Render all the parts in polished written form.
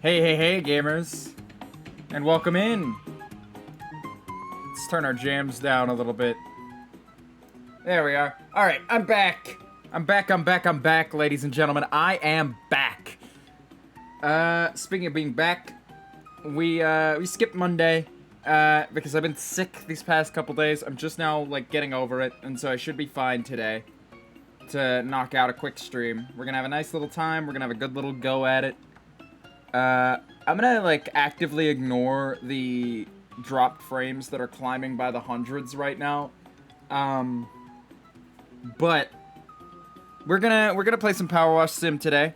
Hey, hey, hey, gamers, and welcome in. Let's turn our jams down a little bit. There we are. All right, I'm back. I'm back, ladies and gentlemen. I am back. Speaking of being back, we skipped Monday, because I've been sick these past couple days. I'm just now, like, getting over it, and so I should be fine today to knock out a quick stream. We're gonna have a nice little time. We're gonna have a good little go at it. I'm gonna, like, actively ignore the dropped frames that are climbing by the hundreds right now. But we're gonna play some PowerWash Sim today.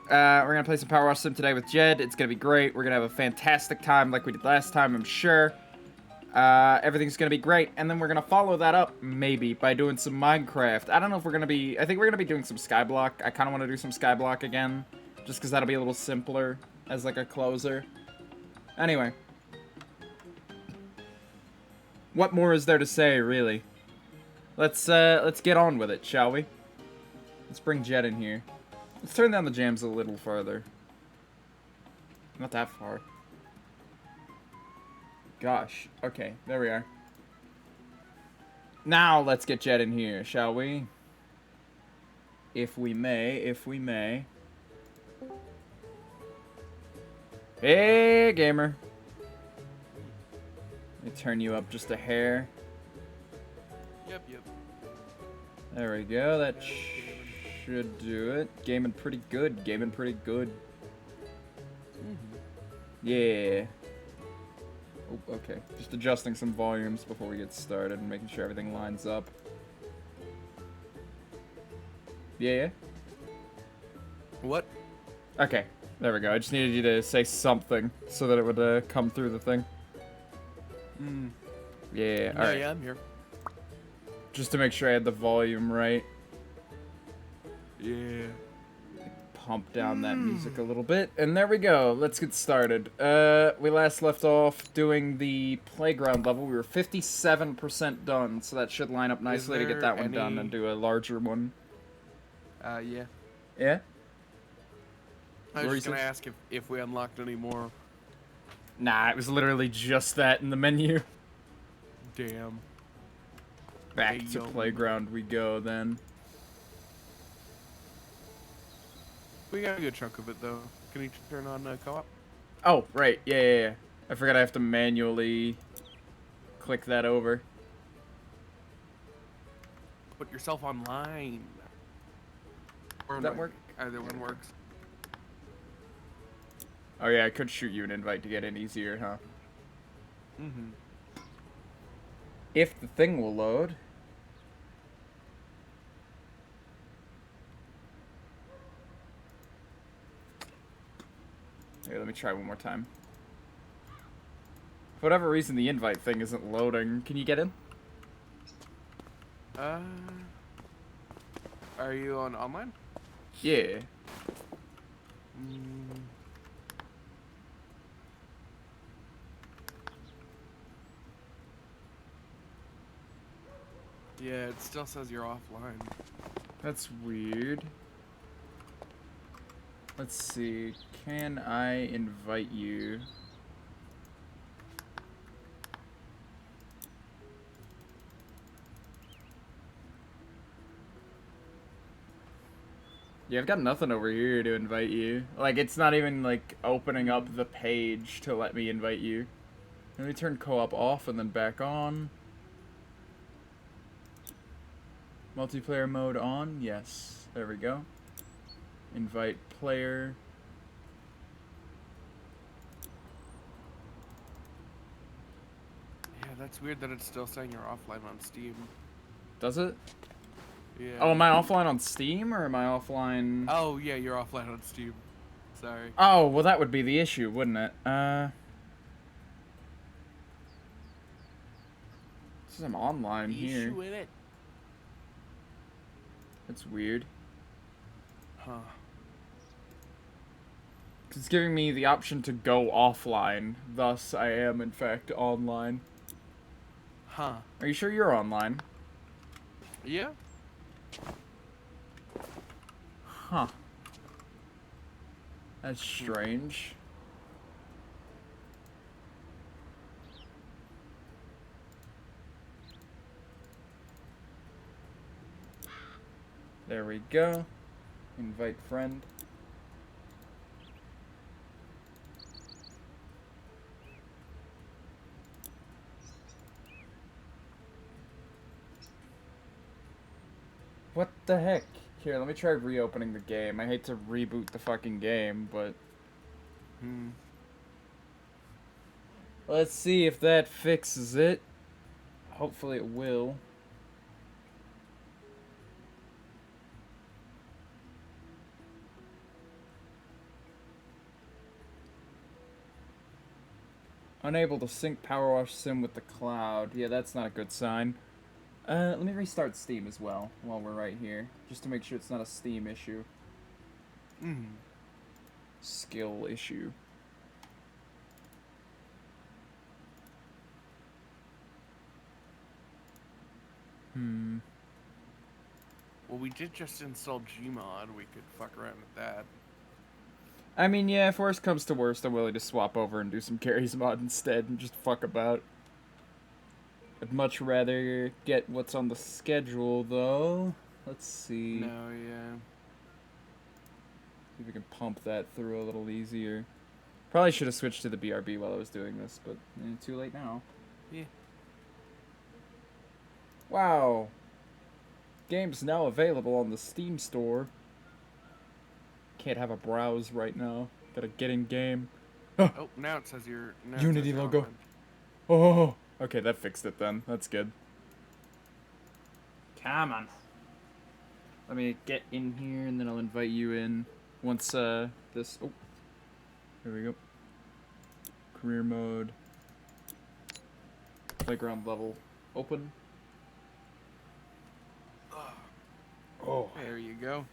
We're gonna play some PowerWash Sim today with Jed. It's gonna be great. We're gonna have a fantastic time like we did last time, I'm sure. Everything's gonna be great. And then we're gonna follow that up, maybe, by doing some Minecraft. I don't know if we're gonna be... I think we're gonna be doing some Skyblock. I kinda wanna do some Skyblock again, just because that'll be a little simpler as, like, a closer. Anyway. What more is there to say, really? Let's get on with it, shall we? Let's bring Jed in here. Let's turn down the jams a little farther. Not that far. Gosh. Okay, there we are. Now let's get Jed in here, shall we? If we may, if we may. Hey, gamer. Let me turn you up just a hair. Yep. There we go. That should do it. Gaming pretty good. Yeah. Oh, okay. Just adjusting some volumes before we get started and making sure everything lines up. Yeah. What? Okay. There we go. I just needed you to say something so that it would come through the thing. Yeah. All right. Yeah, I'm here. Just to make sure I had the volume right. Yeah. Pump down that music a little bit, and there we go. Let's get started. We last left off doing the playground level. We were 57% done, so that should line up nicely to get that one done and do a larger one. Yeah. Yeah? I was just gonna ask if we unlocked any more. Nah, it was literally just that in the menu. Damn. Back to playground we go, then. We got a good chunk of it, though. Can you turn on co-op? Oh, right. Yeah. I forgot I have to manually click that over. Put yourself online. Or Does that work? Either one works. Oh, yeah, I could shoot you an invite to get in easier, huh? Mm-hmm. If the thing will load. Here, let me try one more time. For whatever reason, the invite thing isn't loading. Can you get in? Are you on online? Yeah. Yeah, it still says you're offline. That's weird. Let's see. Can I invite you? Yeah, I've got nothing over here to invite you. Like, it's not even, like, opening up the page to let me invite you. Let me turn co-op off and then back on. Multiplayer mode on. Yes. There we go. Invite player. Yeah, that's weird that it's still saying you're offline on Steam. Does it? Yeah. Oh, am I offline on Steam or am I offline? Oh, yeah, you're offline on Steam. Sorry. Oh, well that would be the issue, wouldn't it? Since I'm online here. Issue in it. That's weird. Huh. It's giving me the option to go offline, thus I am in fact online. Huh. Are you sure you're online? Yeah. Huh. That's strange. There we go. Invite friend. What the heck? Here, let me try reopening the game. I hate to reboot the fucking game, but... Let's see if that fixes it. Hopefully it will. Unable to sync PowerWash Sim with the cloud. Yeah, that's not a good sign. Let me restart Steam as well while we're right here, just to make sure it's not a Steam issue. Skill issue. Well, we did just install Gmod. We could fuck around with that. I mean, yeah, if worst comes to worst, I'm willing to swap over and do some carries mod instead and just fuck about. I'd much rather get what's on the schedule, though. Let's see. No, yeah. See if we can pump that through a little easier. Probably should have switched to the BRB while I was doing this, but too late now. Yeah. Wow. Game's now available on the Steam store. Can't have a browse right now. Gotta get in game. Oh, now it says your Unity logo. Oh, okay, that fixed it then. That's good. Come on. Let me get in here and then I'll invite you in once this. Oh, here we go. Career mode. Playground level open. Oh. There you go.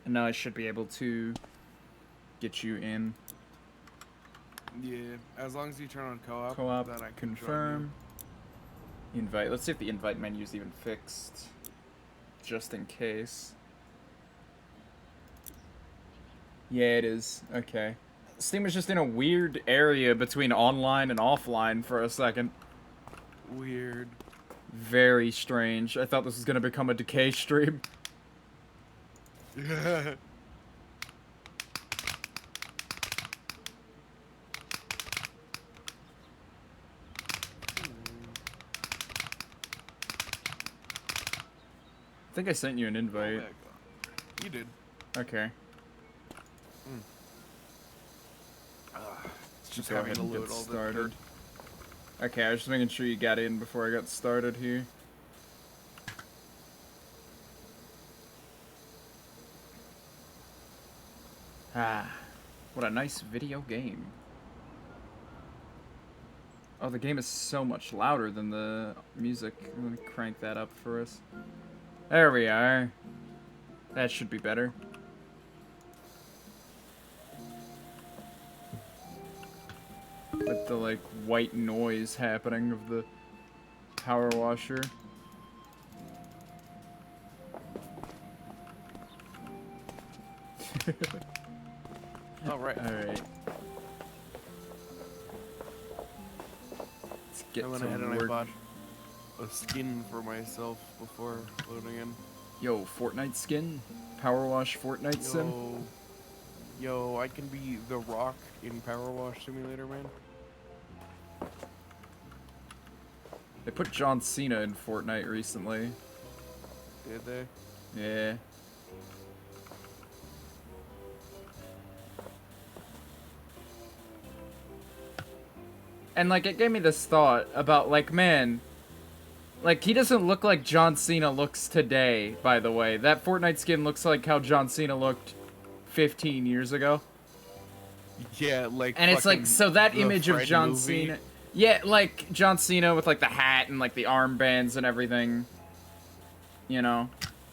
And now I should be able to get you in. Yeah, as long as you turn on co-op, Co-op, then I can confirm. Invite. Let's see if the invite menu is even fixed. Just in case. Yeah, it is. Okay. Steam is just in a weird area between online and offline for a second. Weird. Very strange. I thought this was going to become a decay stream. Yeah. I think I sent you an invite. You did. Okay. Just go ahead having to and load get all the started. dirt. Okay, I was just making sure you got in before I got started here. Ah, what a nice video game. Oh, the game is so much louder than the music. Let me crank that up for us. There we are. That should be better. With the, like, white noise happening of the power washer. Alright. Alright. Let's get I went to ahead and I work. bought a skin for myself before loading in. Yo, Fortnite skin? Power Wash Fortnite sim? Yo, I can be The Rock in PowerWash Simulator, man. They put John Cena in Fortnite recently. Did they? Yeah. And, like, it gave me this thought about, like, man, like, he doesn't look like John Cena looks today, by the way. That Fortnite skin looks like how John Cena looked 15 years ago. Yeah, like. And it's like, so that image of John movie. Cena. Yeah, like, John Cena with, like, the hat and, like, the armbands and everything. You know?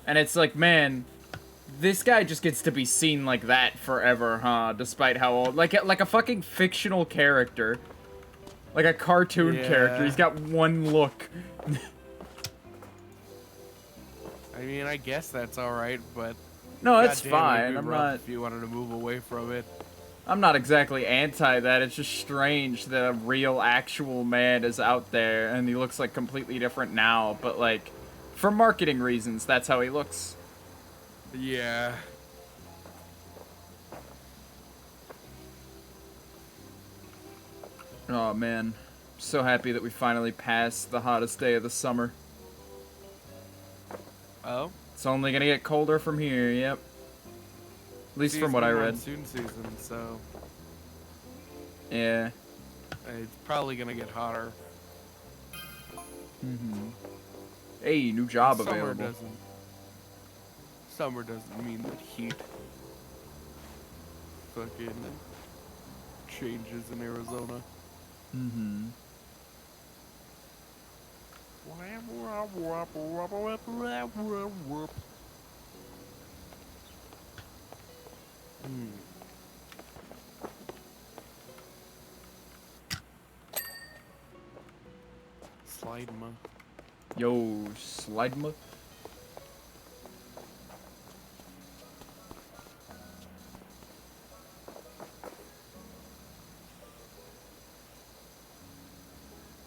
And it's like, man, this guy just gets to be seen like that forever, huh? Despite how old. Like a fucking fictional character. Like a cartoon character. He's got one look. I mean, I guess that's alright, but. No, it's goddamn, it'd fine. be I'm rough not. If you wanted to move away from it. I'm not exactly anti that. It's just strange that a real, actual man is out there, and he looks like completely different now. But like, for marketing reasons, that's how he looks. Yeah. Oh man, so happy that we finally passed the hottest day of the summer. Oh? It's only gonna get colder from here. Yep. At least See, from it's what I been read. monsoon season, so Yeah. it's probably gonna get hotter. Hey, new job Summer available. doesn't. Summer doesn't mean that heat fucking changes in Arizona. Slide ma. Yo, slide ma.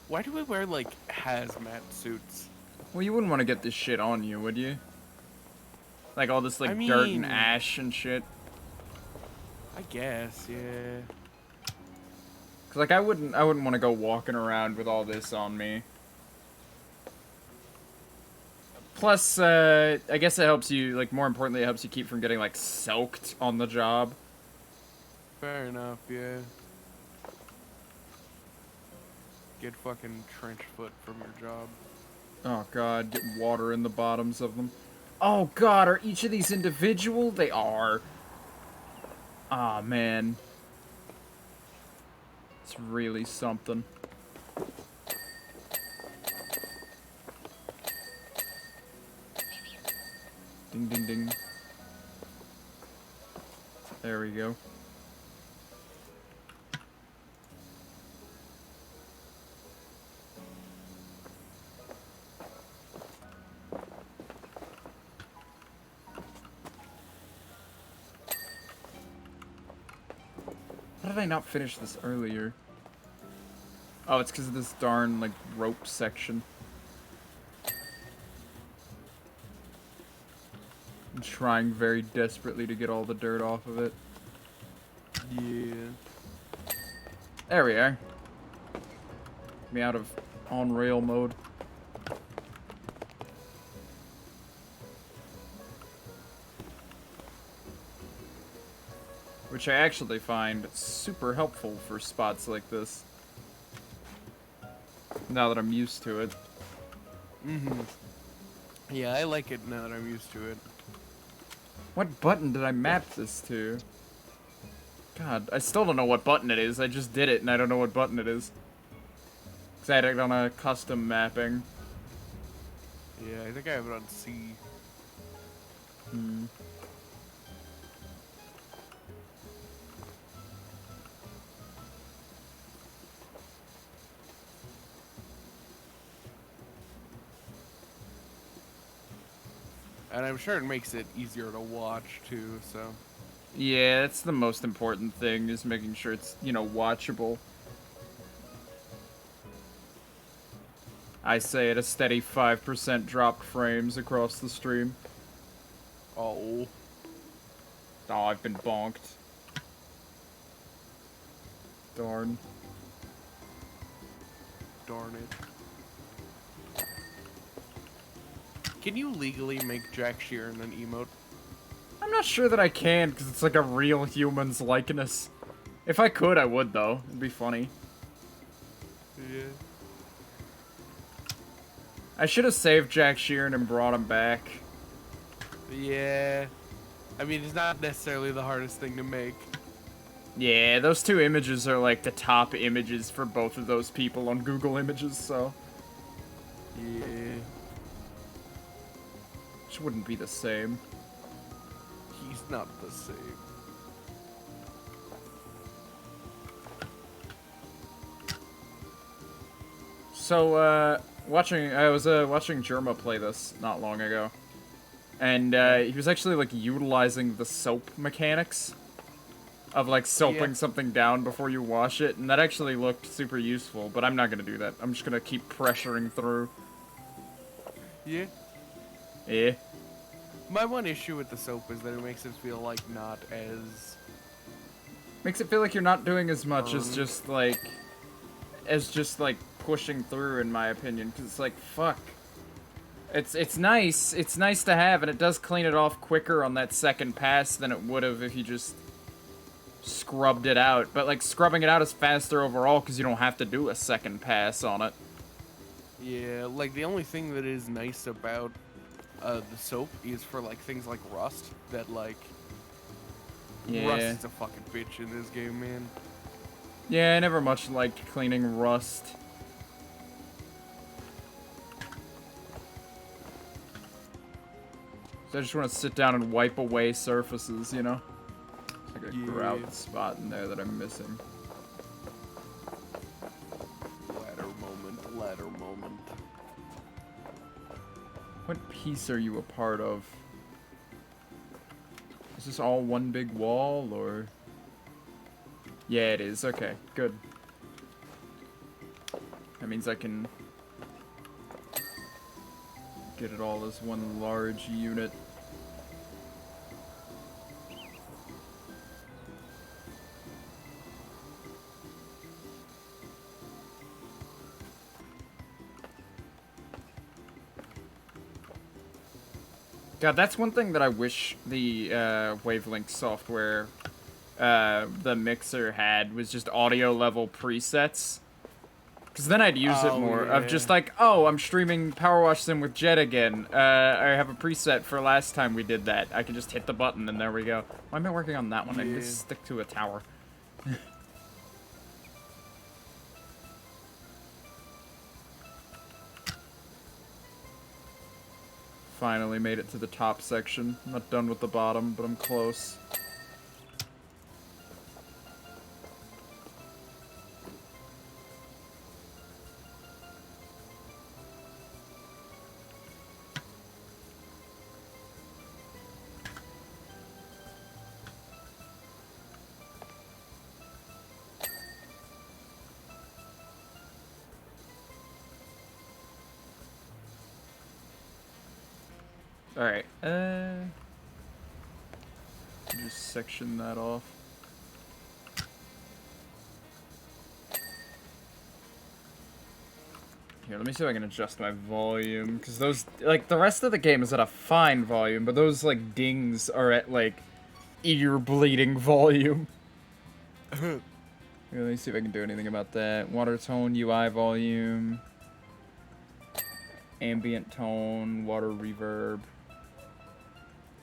Why do we wear like hazmat suits? Well, you wouldn't want to get this shit on you, would you? Like all this like I dirt and mean- ash and shit. I guess, yeah. Cause like I wouldn't want to go walking around with all this on me. Plus, I guess it helps you, like, more importantly, it helps you keep from getting, like, soaked on the job. Fair enough, yeah. Get fucking trench foot from your job. Oh, God, get water in the bottoms of them. Oh, God, are each of these individual? They are. Ah, man. It's really something. Ding, ding, ding. There we go. How did I not finish this earlier? Oh, it's because of this darn, like, rope section. I'm trying very desperately to get all the dirt off of it. Yeah. There we are. Me out of on-rail mode. Which I actually find super helpful for spots like this. Now that I'm used to it. Yeah, I like it now that I'm used to it. What button did I map this to? God, I still don't know what button it is. I just did it and I don't know what button it is. Because I had it on a custom mapping. Yeah, I think I have it on C. And I'm sure it makes it easier to watch too, so. Yeah, that's the most important thing, is making sure it's, you know, watchable. I say at a steady 5% dropped frames across the stream. Oh. Oh, I've been bonked. Darn. Darn it. Can you legally make Jack Sheeran an emote? I'm not sure that I can, because it's like a real human's likeness. If I could, I would, though. It'd be funny. Yeah. I should have saved Jack Sheeran and brought him back. Yeah. I mean, it's not necessarily the hardest thing to make. Yeah, those two images are like the top images for both of those people on Google Images, so... Yeah. Which wouldn't be the same. He's not the same. So, I was watching Germa play this not long ago. And, he was actually, like, utilizing the soap mechanics. of like soaping Yeah. something down before you wash it, and that actually looked super useful, but I'm not gonna do that. I'm just gonna keep pressuring through. Yeah. Eh. My one issue with the soap is that it makes it feel like not as Makes it feel like you're not doing as much as earned. just like pushing through, in my opinion, because it's like, fuck. It's nice to have, and it does clean it off quicker on that second pass than it would have if you just scrubbed it out. But like scrubbing it out is faster overall because you don't have to do a second pass on it. Yeah, like the only thing that is nice about the soap is for like things like rust that like rust Yeah. is a fucking bitch in this game, man. Yeah, I never much liked cleaning rust. So I just want to sit down and wipe away surfaces, you know? Like a grout spot in there that I'm missing. Ladder moment, ladder moment. What piece are you a part of? Is this all one big wall, or...? Yeah, it is. Okay, good. That means I can get it all as one large unit. God, that's one thing that I wish the Wavelength software, the mixer had, was just audio level presets. Because then I'd use it more, of just like, oh, I'm streaming PowerWash Sim with Jet again. I have a preset for last time we did that. I can just hit the button and there we go. Why am I working on that one? I need to stick to a tower. Finally made it to the top section. I'm not done with the bottom, but I'm close. Alright, just section that off. Here, let me see if I can adjust my volume, because those, like, the rest of the game is at a fine volume, but those, like, dings are at, like, ear-bleeding volume. Here, let me see if I can do anything about that. Water tone, UI volume, ambient tone, water reverb,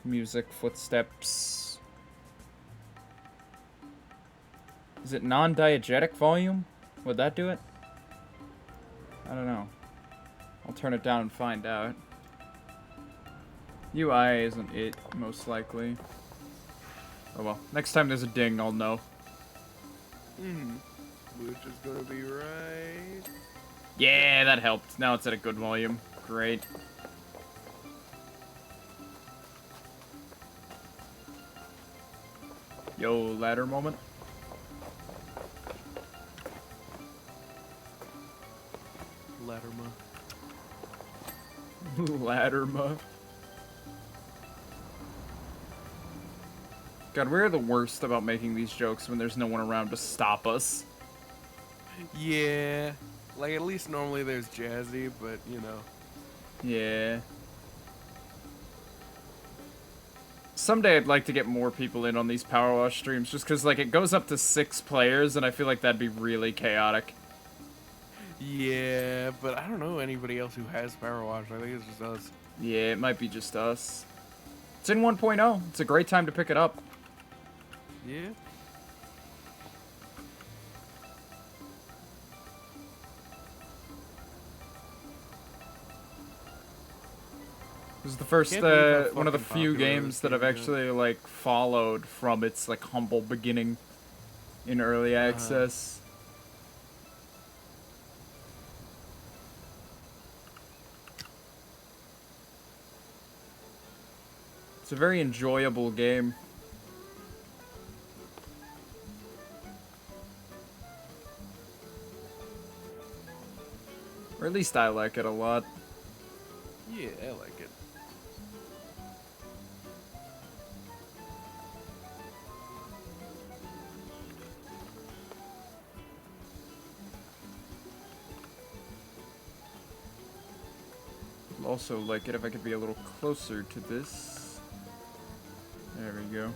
music, footsteps. Is it non-diegetic volume? Would that do it? I don't know. I'll turn it down and find out. UI isn't it, most likely. Oh well. Next time there's a ding, I'll know. Which is gonna be right. Yeah, that helped. Now it's at a good volume. Great. Yo, ladder moment. Ladderma. Ladderma. God, we're the worst about making these jokes when there's no one around to stop us. Yeah. Like, at least normally there's Jazzy, but, you know. Yeah. Someday I'd like to get more people in on these PowerWash streams, just because, like, it goes up to 6 players, and I feel like that'd be really chaotic. Yeah, but I don't know anybody else who has PowerWash. I think it's just us. Yeah, it might be just us. It's in 1.0. It's a great time to pick it up. Yeah. This is the first, Can't believe how one of the fucking few popular games this that I've game is. actually, like, followed from its, like, humble beginning in early access. It's a very enjoyable game. Or at least I like it a lot. Yeah, I like it. I'd also like it if I could be a little closer to this. There we go.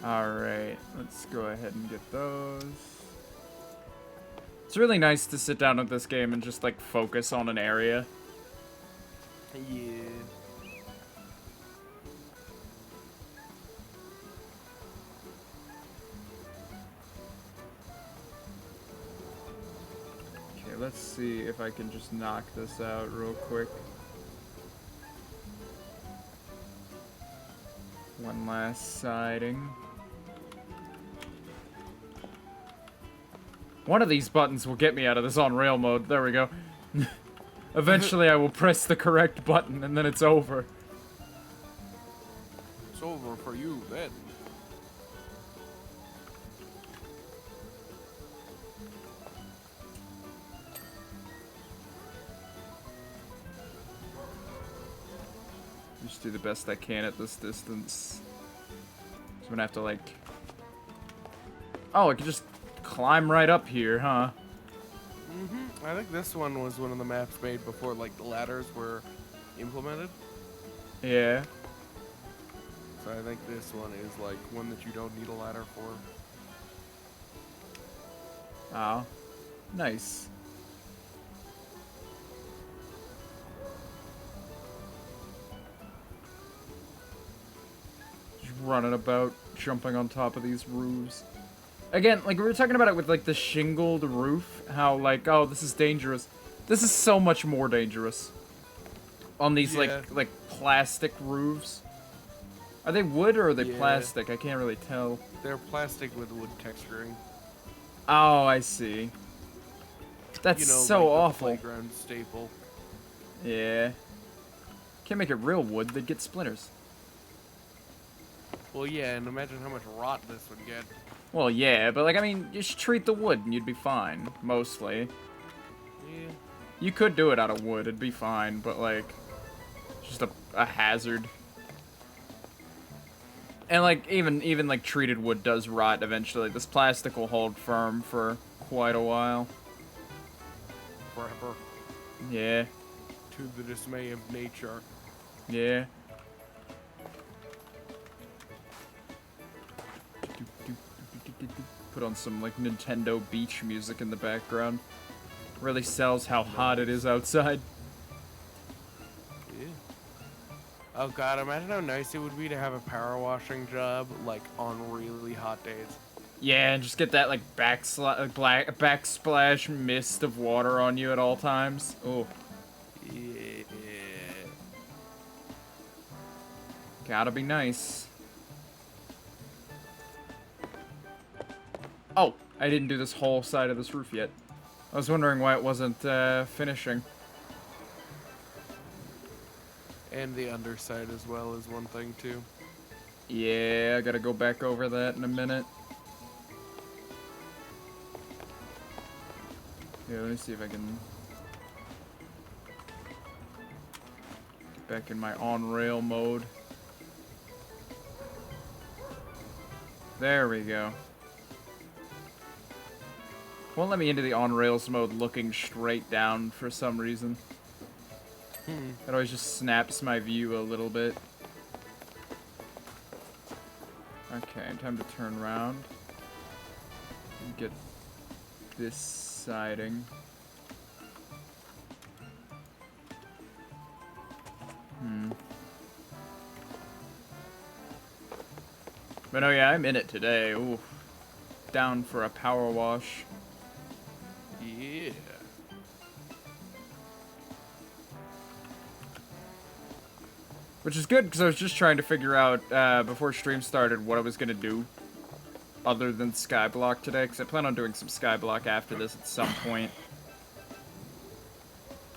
Alright, let's go ahead and get those. It's really nice to sit down with this game and just, like, focus on an area. Yeah. Okay, let's see if I can just knock this out real quick. One last siding. One of these buttons will get me out of this on rail mode. There we go. Eventually I will press the correct button and then it's over. It's over for you then. Just do the best I can at this distance. So I'm gonna have to, like... Oh, I can just climb right up here, huh? Mm-hmm. I think this one was one of the maps made before, like, the ladders were implemented. Yeah. So I think this one is, like, one that you don't need a ladder for. Oh. Nice. Just running about, jumping on top of these roofs. Again, like, we were talking about it with, like, the shingled roof. How, like, oh, this is dangerous. This is so much more dangerous. On these, Yeah. like plastic roofs. Are they wood or are they Yeah. plastic? I can't really tell. They're plastic with wood texturing. Oh, I see. That's You know, so like the awful. playground staple. Yeah. Can't make it real wood, they'd get splinters. Well, yeah, and imagine how much rot this would get. Well, yeah, but, like, I mean, you should treat the wood and you'd be fine, mostly. Yeah. You could do it out of wood, it'd be fine, but, like, just a hazard. And, like, even, like, treated wood does rot eventually. This plastic will hold firm for quite a while. Forever. Yeah. To the dismay of nature. Yeah. Put on some, like, Nintendo beach music in the background. Really sells how hot it is outside. Yeah. Oh god, imagine how nice it would be to have a power washing job, like, on really hot days. Yeah, and just get that, like, backsplash mist of water on you at all times. Oh. Yeah. Gotta be nice. Oh, I didn't do this whole side of this roof yet. I was wondering why it wasn't finishing. And the underside as well is one thing, too. Yeah, I gotta go back over that in a minute. Yeah, let me see if I can get back in my on-rail mode. There we go. Won't let me into the on-rails mode looking straight down for some reason. It always just snaps my view a little bit. Okay, time to turn around. And get this siding. But oh yeah, I'm in it today. Ooh. Down for a power wash. Yeah. Which is good, because I was just trying to figure out, before stream started, what I was going to do other than Skyblock today, because I plan on doing some Skyblock after this at some point.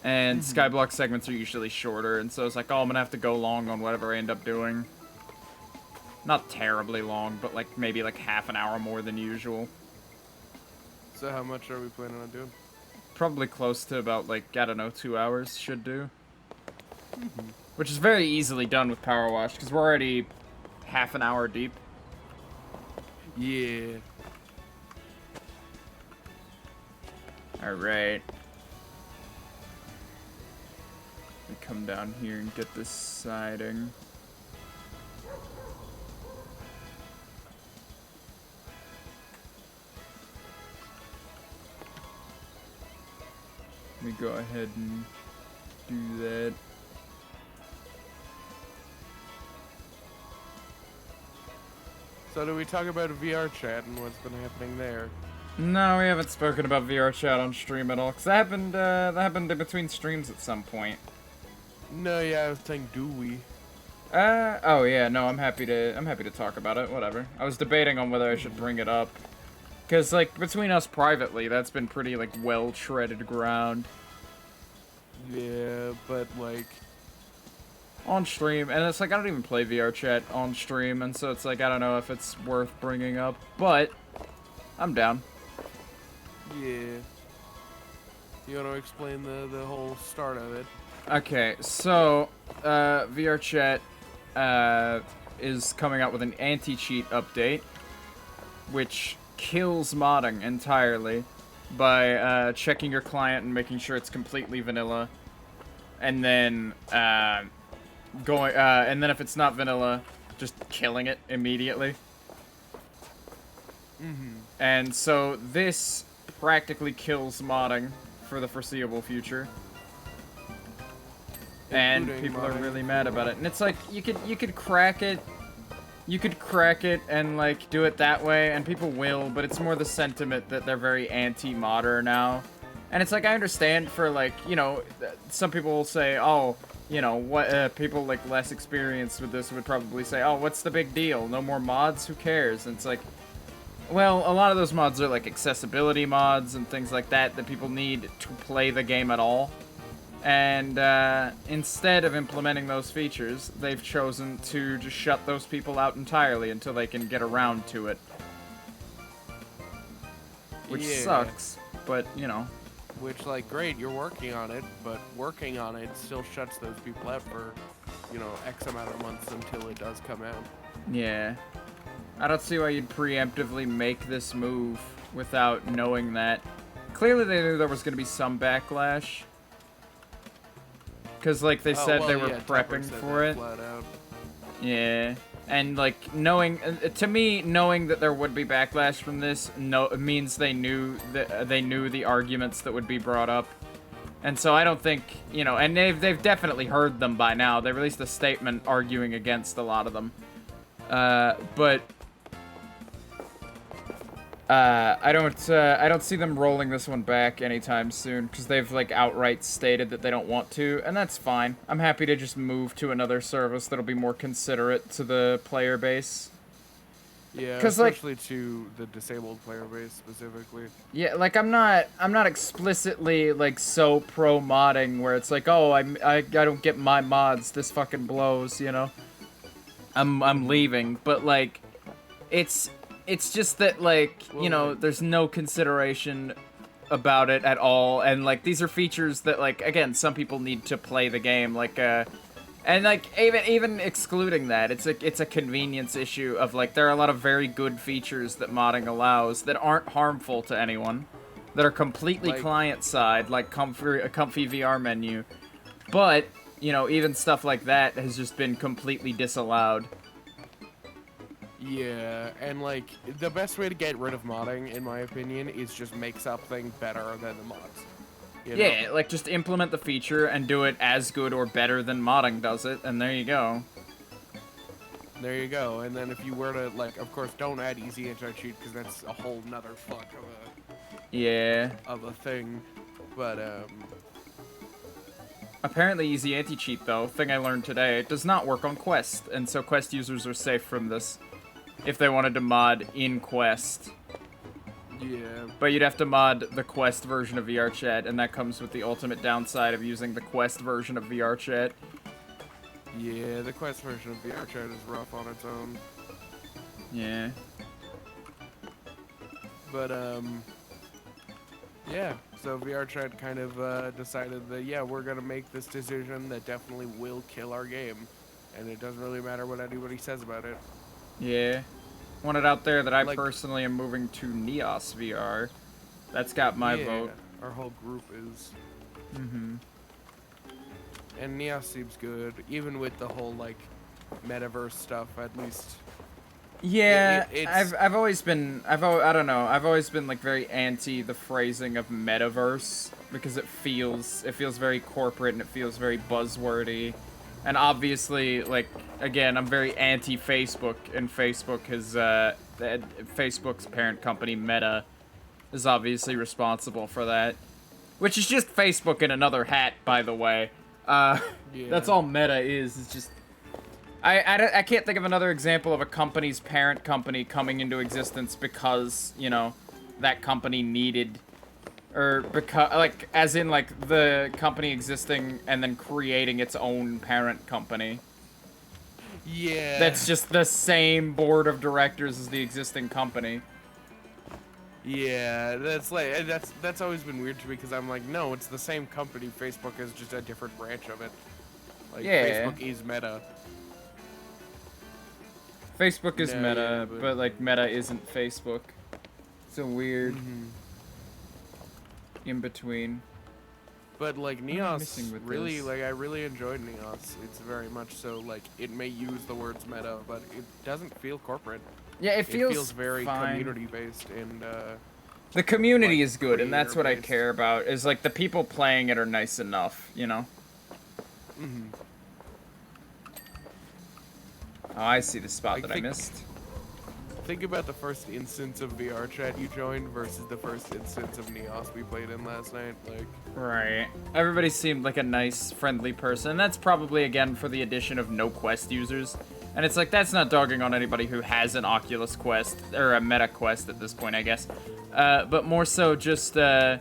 And Skyblock segments are usually shorter, and so it's like, oh, I'm going to have to go long on whatever I end up doing. Not terribly long, but like maybe like half an hour more than usual. So how much are we planning on doing? Probably close to about, like, I don't know, 2 hours should do. Which is very easily done with PowerWash, because we're already half an hour deep. Yeah. Alright. Let me come down here and get this siding. Let me go ahead and do that. So do we talk about VR chat and what's been happening there? No, we haven't spoken about VR chat on stream at all, because that happened in between streams at some point. No, yeah, I was saying, do we? Oh yeah, no, I'm happy to talk about it, whatever. I was debating on whether I should bring it up. Because, like, between us privately, that's been pretty, like, well-treaded ground. Yeah, but, like... On stream, and it's like, I don't even play VR chat on stream, and so it's like, I don't know if it's worth bringing up, but I'm down. Yeah. You want to explain the whole start of it? Okay, so, VR chat, is coming out with an anti-cheat update, which kills modding entirely by, checking your client and making sure it's completely vanilla, and then, and then if it's not vanilla, just killing it immediately. And so this practically kills modding for the foreseeable future. And people are really mad about it. And it's like, you could crack it. You could crack it and, like, do it that way, and people will, but it's more the sentiment that they're very anti-modder now. And it's like, I understand for, like, you know, some people will say, oh, you know, what, people, like, less experienced with this would probably say, oh, what's the big deal? No more mods? Who cares? And it's like, well, a lot of those mods are, like, accessibility mods and things like that people need to play the game at all. And, instead of implementing those features, they've chosen to just shut those people out entirely until they can get around to it. Which sucks, but, you know. Which, like, great, you're working on it, but working on it still shuts those people out for, you know, X amount of months until it does come out. Yeah. I don't see why you'd preemptively make this move without knowing that. Clearly they knew there was going to be some backlash. Because, like, they said they were prepping for it. Flat out. Yeah. And, like, knowing... to me, knowing that there would be backlash from this means they knew the arguments that would be brought up. And so I don't think, you know... And they've definitely heard them by now. They released a statement arguing against a lot of them. But... I don't see them rolling this one back anytime soon, because they've, like, outright stated that they don't want to, and that's fine. I'm happy to just move to another service that'll be more considerate to the player base. Yeah, especially like, to the disabled player base, specifically. Yeah, like, I'm not explicitly, like, so pro-modding, where it's like, oh, I don't get my mods, this fucking blows, you know? I'm leaving, but, like, it's just that, like, you know, there's no consideration about it at all, and, like, these are features that, like, again, some people need to play the game, like, and, like, even excluding that, it's a convenience issue of, like, there are a lot of very good features that modding allows that aren't harmful to anyone, that are completely client-side, like a comfy VR menu, but, you know, even stuff like that has just been completely disallowed. Yeah, and, like, the best way to get rid of modding, in my opinion, is just make something better than the mods. You know? Yeah, like, just implement the feature and do it as good or better than modding does it, and there you go. There you go, and then if you were to, like, of course, don't add easy anti-cheat, because that's a whole nother fuck of a... Yeah. Of a thing, but, Apparently easy anti-cheat, though, thing I learned today, it does not work on Quest, and so Quest users are safe from this if they wanted to mod in Quest. Yeah. But you'd have to mod the Quest version of VRChat, and that comes with the ultimate downside of using the Quest version of VRChat. Yeah, the Quest version of VRChat is rough on its own. Yeah. But, yeah, so VRChat kind of decided that, yeah, we're going to make this decision that definitely will kill our game. And it doesn't really matter what anybody says about it. Yeah. Want it out there that I Like- personally am moving to Neos VR. That's got my vote. Our whole group is. Mm-hmm. And Neos seems good, even with the whole, like, metaverse stuff, at least. Yeah, it's- I've always been, I don't know, I've always been, like, very anti the phrasing of metaverse, because it feels very corporate and it feels very buzzwordy. And obviously, like, again, I'm very anti-Facebook, and Facebook has, Facebook's parent company, Meta, is obviously responsible for that. Which is just Facebook in another hat, by the way. Yeah. That's all Meta is. It's just... I can't think of another example of a company's parent company coming into existence because, you know, that company needed... Or because, like, as in, like, the company existing and then creating its own parent company. Yeah. That's just the same board of directors as the existing company. Yeah, that's like that's always been weird to me because I'm like, no, it's the same company. Facebook is just a different branch of it. Like, Yeah. Facebook is Meta. Facebook is No, Meta, yeah, but, like, Meta isn't Facebook. It's a weird Mhm. in between. But like am I Neos, missing with really, this? like I really enjoyed Neos. It's very much so like it may use the words meta, but it doesn't feel corporate. Yeah, it It feels, feels very fine. community based and The community like, is good, and that's what I creator-based. care about. Is like the people playing it are nice enough, you know. mhm. Oh, I see the spot I that I think- missed. Think about the first instance of VRChat you joined versus the first instance of Neos we played in last night. Like, Right. Everybody seemed like a nice, friendly person. And that's probably, again, for the addition of no Quest users. And it's like, that's not dogging on anybody who has an Oculus Quest, or a Meta Quest at this point, I guess. But more so just, that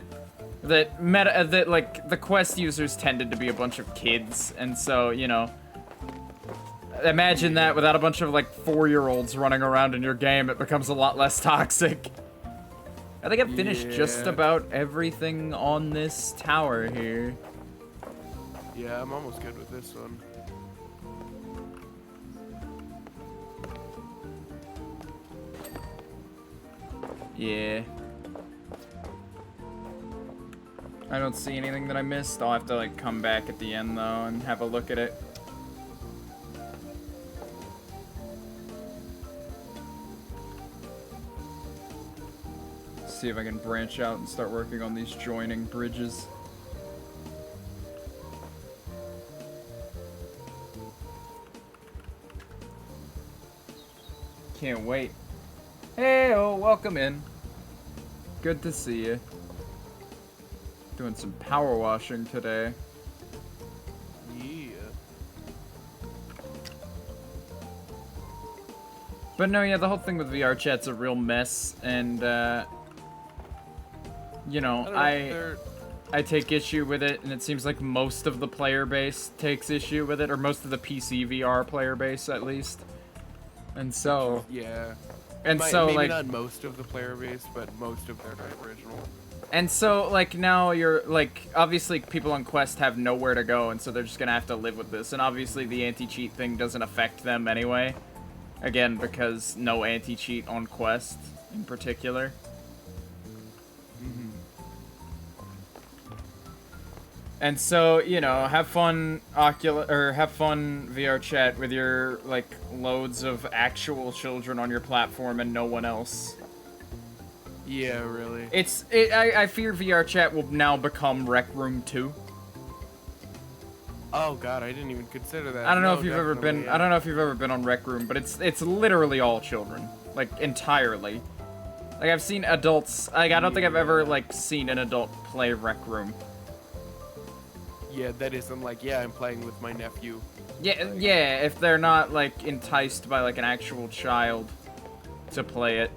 like, the Quest users tended to be a bunch of kids. And so, you know, imagine that without a bunch of, like, 4-year-olds running around in your game, it becomes a lot less toxic. I think I've finished just Yeah. about everything on this tower here. yeah, I'm almost good with this one. Yeah. I don't see anything that I missed. I'll have to, like, come back at the end, though, and have a look at it. See if I can branch out and start working on these joining bridges. Can't wait. Hey, welcome in. Good to see you. Doing some power washing today. Yeah. But no, yeah, the whole thing with VR chat's a real mess, and you know, I don't know if they're- I take issue with it, and it seems like most of the player base takes issue with it, or most of the PC VR player base, at least. And so, yeah. and so, maybe like, not most of the player base, but most of their original. and so, like, now you're, like, obviously people on Quest have nowhere to go, and so they're just gonna have to live with this, and obviously the anti-cheat thing doesn't affect them anyway. Again, because no anti-cheat on Quest, in particular. And so, you know, have fun have fun VR chat with your, like, loads of actual children on your platform and no one else. Yeah, really. I fear VR chat will now become Rec Room 2. Oh god, I didn't even consider that. I don't know No, if you've ever been, definitely, I don't know if you've ever been on Rec Room, but it's literally all children. Like, entirely. Like, I've seen adults, like, I don't think I've ever, like, seen an adult play Rec Room. Yeah, that isn't like, yeah, I'm playing with my nephew. Yeah, Like, yeah, if they're not, like, enticed by, like, an actual child to play it.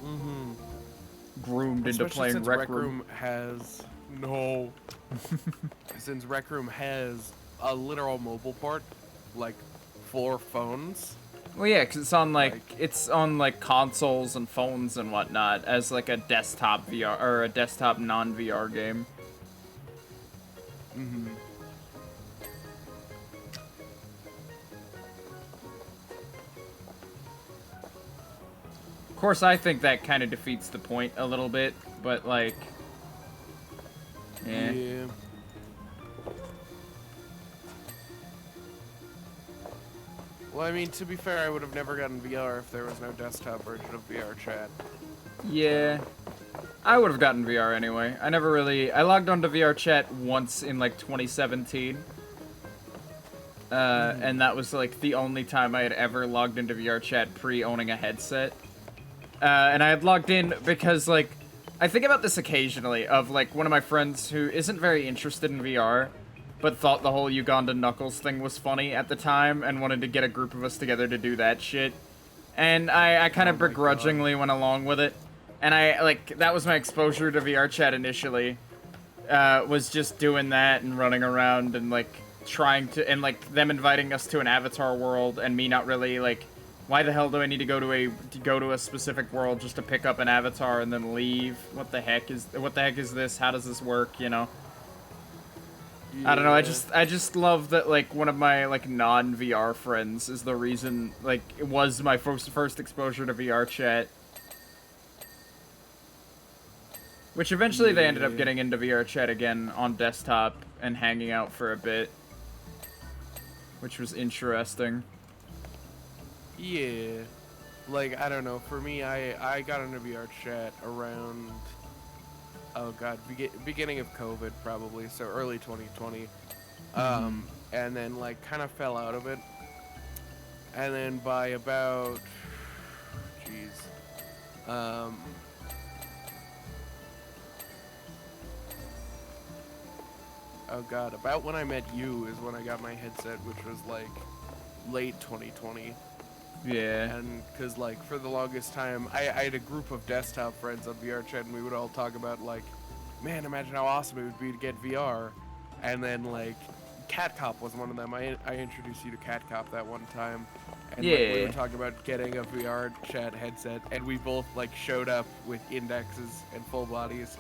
mm-hmm. Groomed into Especially playing since Rec Room. has... No. Since Rec Room has a literal mobile port, like, for phones. Well, yeah, because it's on, like, consoles and phones and whatnot as, like, a desktop VR, or a desktop non-VR game. Mm-hmm. Of course, I think that kind of defeats the point a little bit, but, like... Yeah. Well, I mean, to be fair, I would have never gotten VR if there was no desktop version of VR chat. Yeah. I would have gotten VR anyway. I logged onto VR chat once in, like, 2017. And that was, like, the only time I had ever logged into VR chat pre-owning a headset. And I had logged in because, like, I think about this occasionally, of, like, one of my friends who isn't very interested in VR, but thought the whole Uganda Knuckles thing was funny at the time, and wanted to get a group of us together to do that shit. And I kind of begrudgingly went along with it. And that was my exposure to VR chat initially, was just doing that and running around and, like, trying to, and, like, them inviting us to an avatar world, and me not really, like, why the hell do I need to go to a specific world just to pick up an avatar and then leave? What the heck is this? How does this work, you know? Yeah. I don't know, I just love that, like, one of my, like, non-VR friends is the reason, like, it was my first exposure to VR chat. Which eventually they ended up getting into VR chat again on desktop and hanging out for a bit. Which was interesting. Yeah. Like, I don't know, for me, I got into VR chat around, oh god, beginning of COVID probably, so early 2020. And then, like, kind of fell out of it. And then by about, oh god, about when I met you is when I got my headset, which was, like, late 2020. Yeah. And because, like, for the longest time, I had a group of desktop friends on VR chat, and we would all talk about, like, man, imagine how awesome it would be to get VR. And then, like, Cat Cop was one of them. I introduced you to Cat Cop that one time. And yeah. Like, we were talking about getting a VR chat headset, and we both, like, showed up with indexes and full bodies.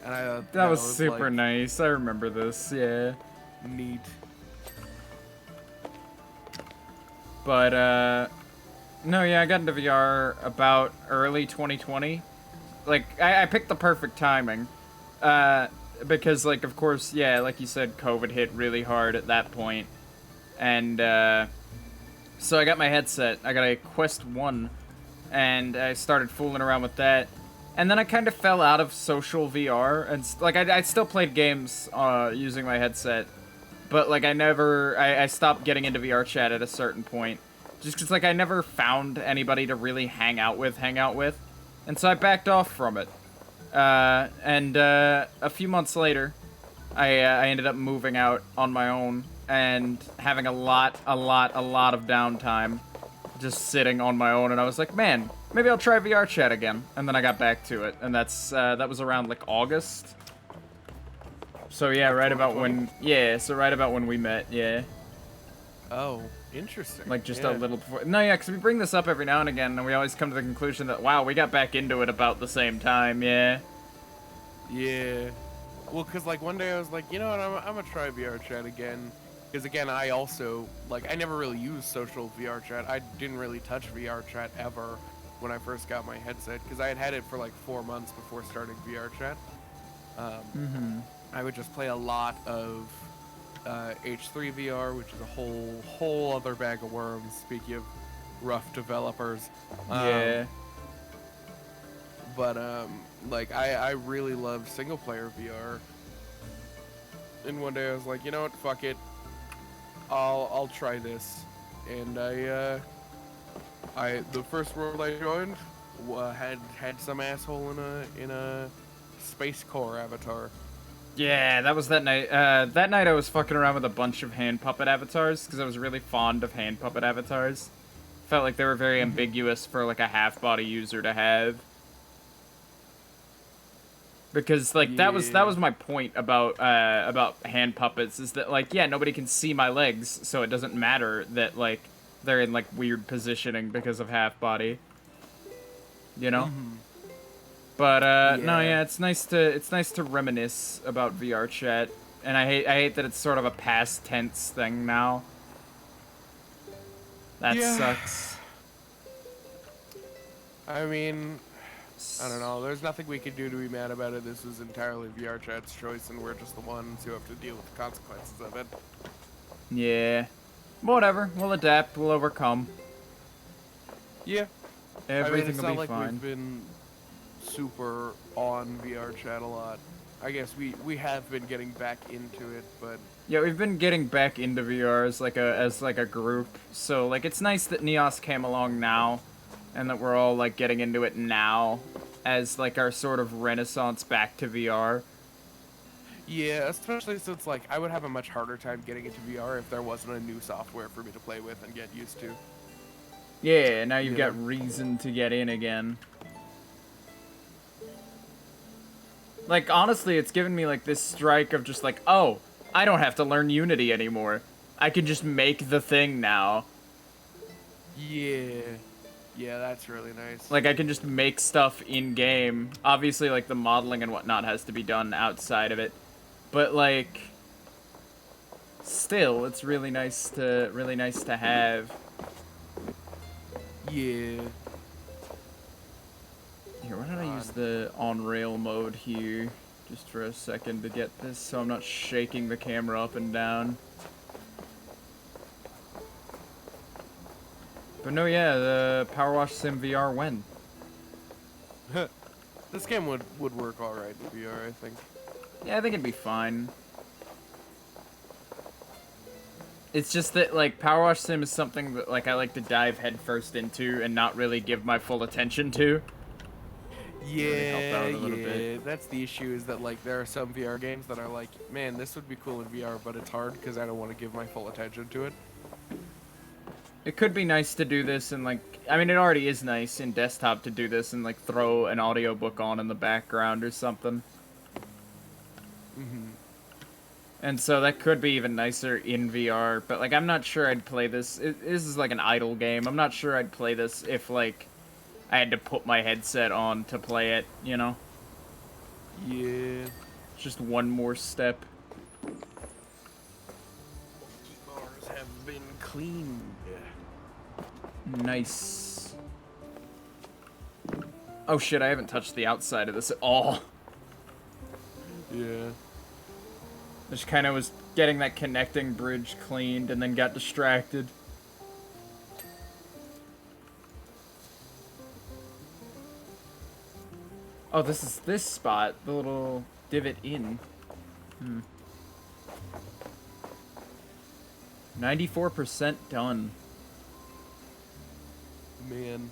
And I thought that was super, like, nice. I remember this, yeah. Neat. But, no, yeah, I got into VR about early 2020. Like, I picked the perfect timing. Because, like, of course, yeah, like you said, COVID hit really hard at that point. And, so I got my headset. I got a Quest 1. And I started fooling around with that. And then I kind of fell out of social VR. And, like, I still played games, using my headset. But, like, I stopped getting into VR chat at a certain point. Just because, like, I never found anybody to really hang out with. And so I backed off from it. And a few months later, I ended up moving out on my own and having a lot of downtime just sitting on my own. And I was like, man, maybe I'll try VR chat again. And then I got back to it. And that was around, like, August. So, yeah, right about when we met, yeah. Oh, interesting. Like, just a little before. No, yeah, because we bring this up every now and again, and we always come to the conclusion that, wow, we got back into it about the same time, yeah. Yeah. Well, because, like, one day I was like, you know what, I'm going to try VR chat again. Because, again, I also, like, I never really used social VR chat. I didn't really touch VR chat ever when I first got my headset, because I had it for, like, 4 months before starting VR chat. I would just play a lot of H3 VR, which is a whole other bag of worms, speaking of rough developers. Yeah. But, like, I really love single-player VR. And one day I was like, you know what, fuck it. I'll try this. And the first world I joined had some asshole in a Space Core avatar. Yeah, that was that night. That night I was fucking around with a bunch of hand puppet avatars because I was really fond of hand puppet avatars. Felt like they were very ambiguous for like a half body user to have. Because like that was my point about hand puppets is that like yeah, nobody can see my legs, so it doesn't matter that like they're in like weird positioning because of half body. You know? But no, yeah, it's nice to reminisce about VR chat, and I hate that it's sort of a past tense thing now. That sucks. I mean, I don't know. There's nothing we can do to be mad about it. This was entirely VR chat's choice, and we're just the ones who have to deal with the consequences of it. Yeah. Whatever. We'll adapt. We'll overcome. Yeah. Everything it's will not be like fine. we've been super on VR chat a lot. I guess we have been getting back into it, but Yeah, we've been getting back into VR as like a group. So like it's nice that Neos came along now, and that we're all like getting into it now, as like our sort of renaissance back to VR. yeah, especially since like I would have a much harder time getting into VR if there wasn't a new software for me to play with and get used to. Yeah, now you've Yeah. got reason to get in again. Like, honestly, it's given me, like, this strike of just, like, oh, I don't have to learn Unity anymore. I can just make the thing now. Yeah. Yeah, that's really nice. Like, I can just make stuff in-game. Obviously, like, the modeling and whatnot has to be done outside of it. But, like, still, it's really nice to have. Yeah. Here, why don't I use the on-rail mode here just for a second to get this so I'm not shaking the camera up and down. But no, yeah, the PowerWash Sim VR when? This game would work alright in VR, I think. Yeah, I think it'd be fine. It's just that, like, PowerWash Sim is something that, like, I like to dive headfirst into and not really give my full attention to. Yeah, that's the issue is that like there are some VR games that are like, man, this would be cool in VR, but it's hard because I don't want to give my full attention to it. It could be nice to do this and, like, I mean, it already is nice in desktop to do this and, like, throw an audiobook on in the background or something. And so that could be even nicer in VR, but, like, I'm not sure I'd play this. This is, like, an idle game. I'm not sure I'd play this if, like, I had to put my headset on to play it, you know? Yeah. It's just one more step. Bars have been cleaned. Nice. Oh shit, I haven't touched the outside of this at all. Yeah. Just kind of was getting that connecting bridge cleaned and then got distracted. Oh, this is this spot, the little divot in. 94% done. Man.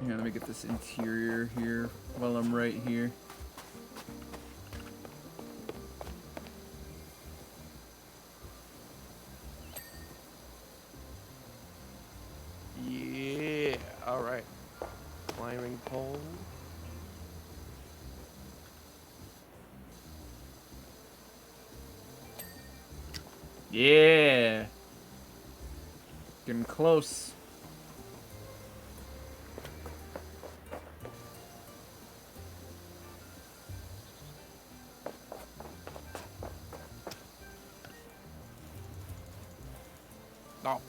Yeah, let me get this interior here while I'm right here. Yeah. All right. Climbing pole. Yeah. Getting close. Oh.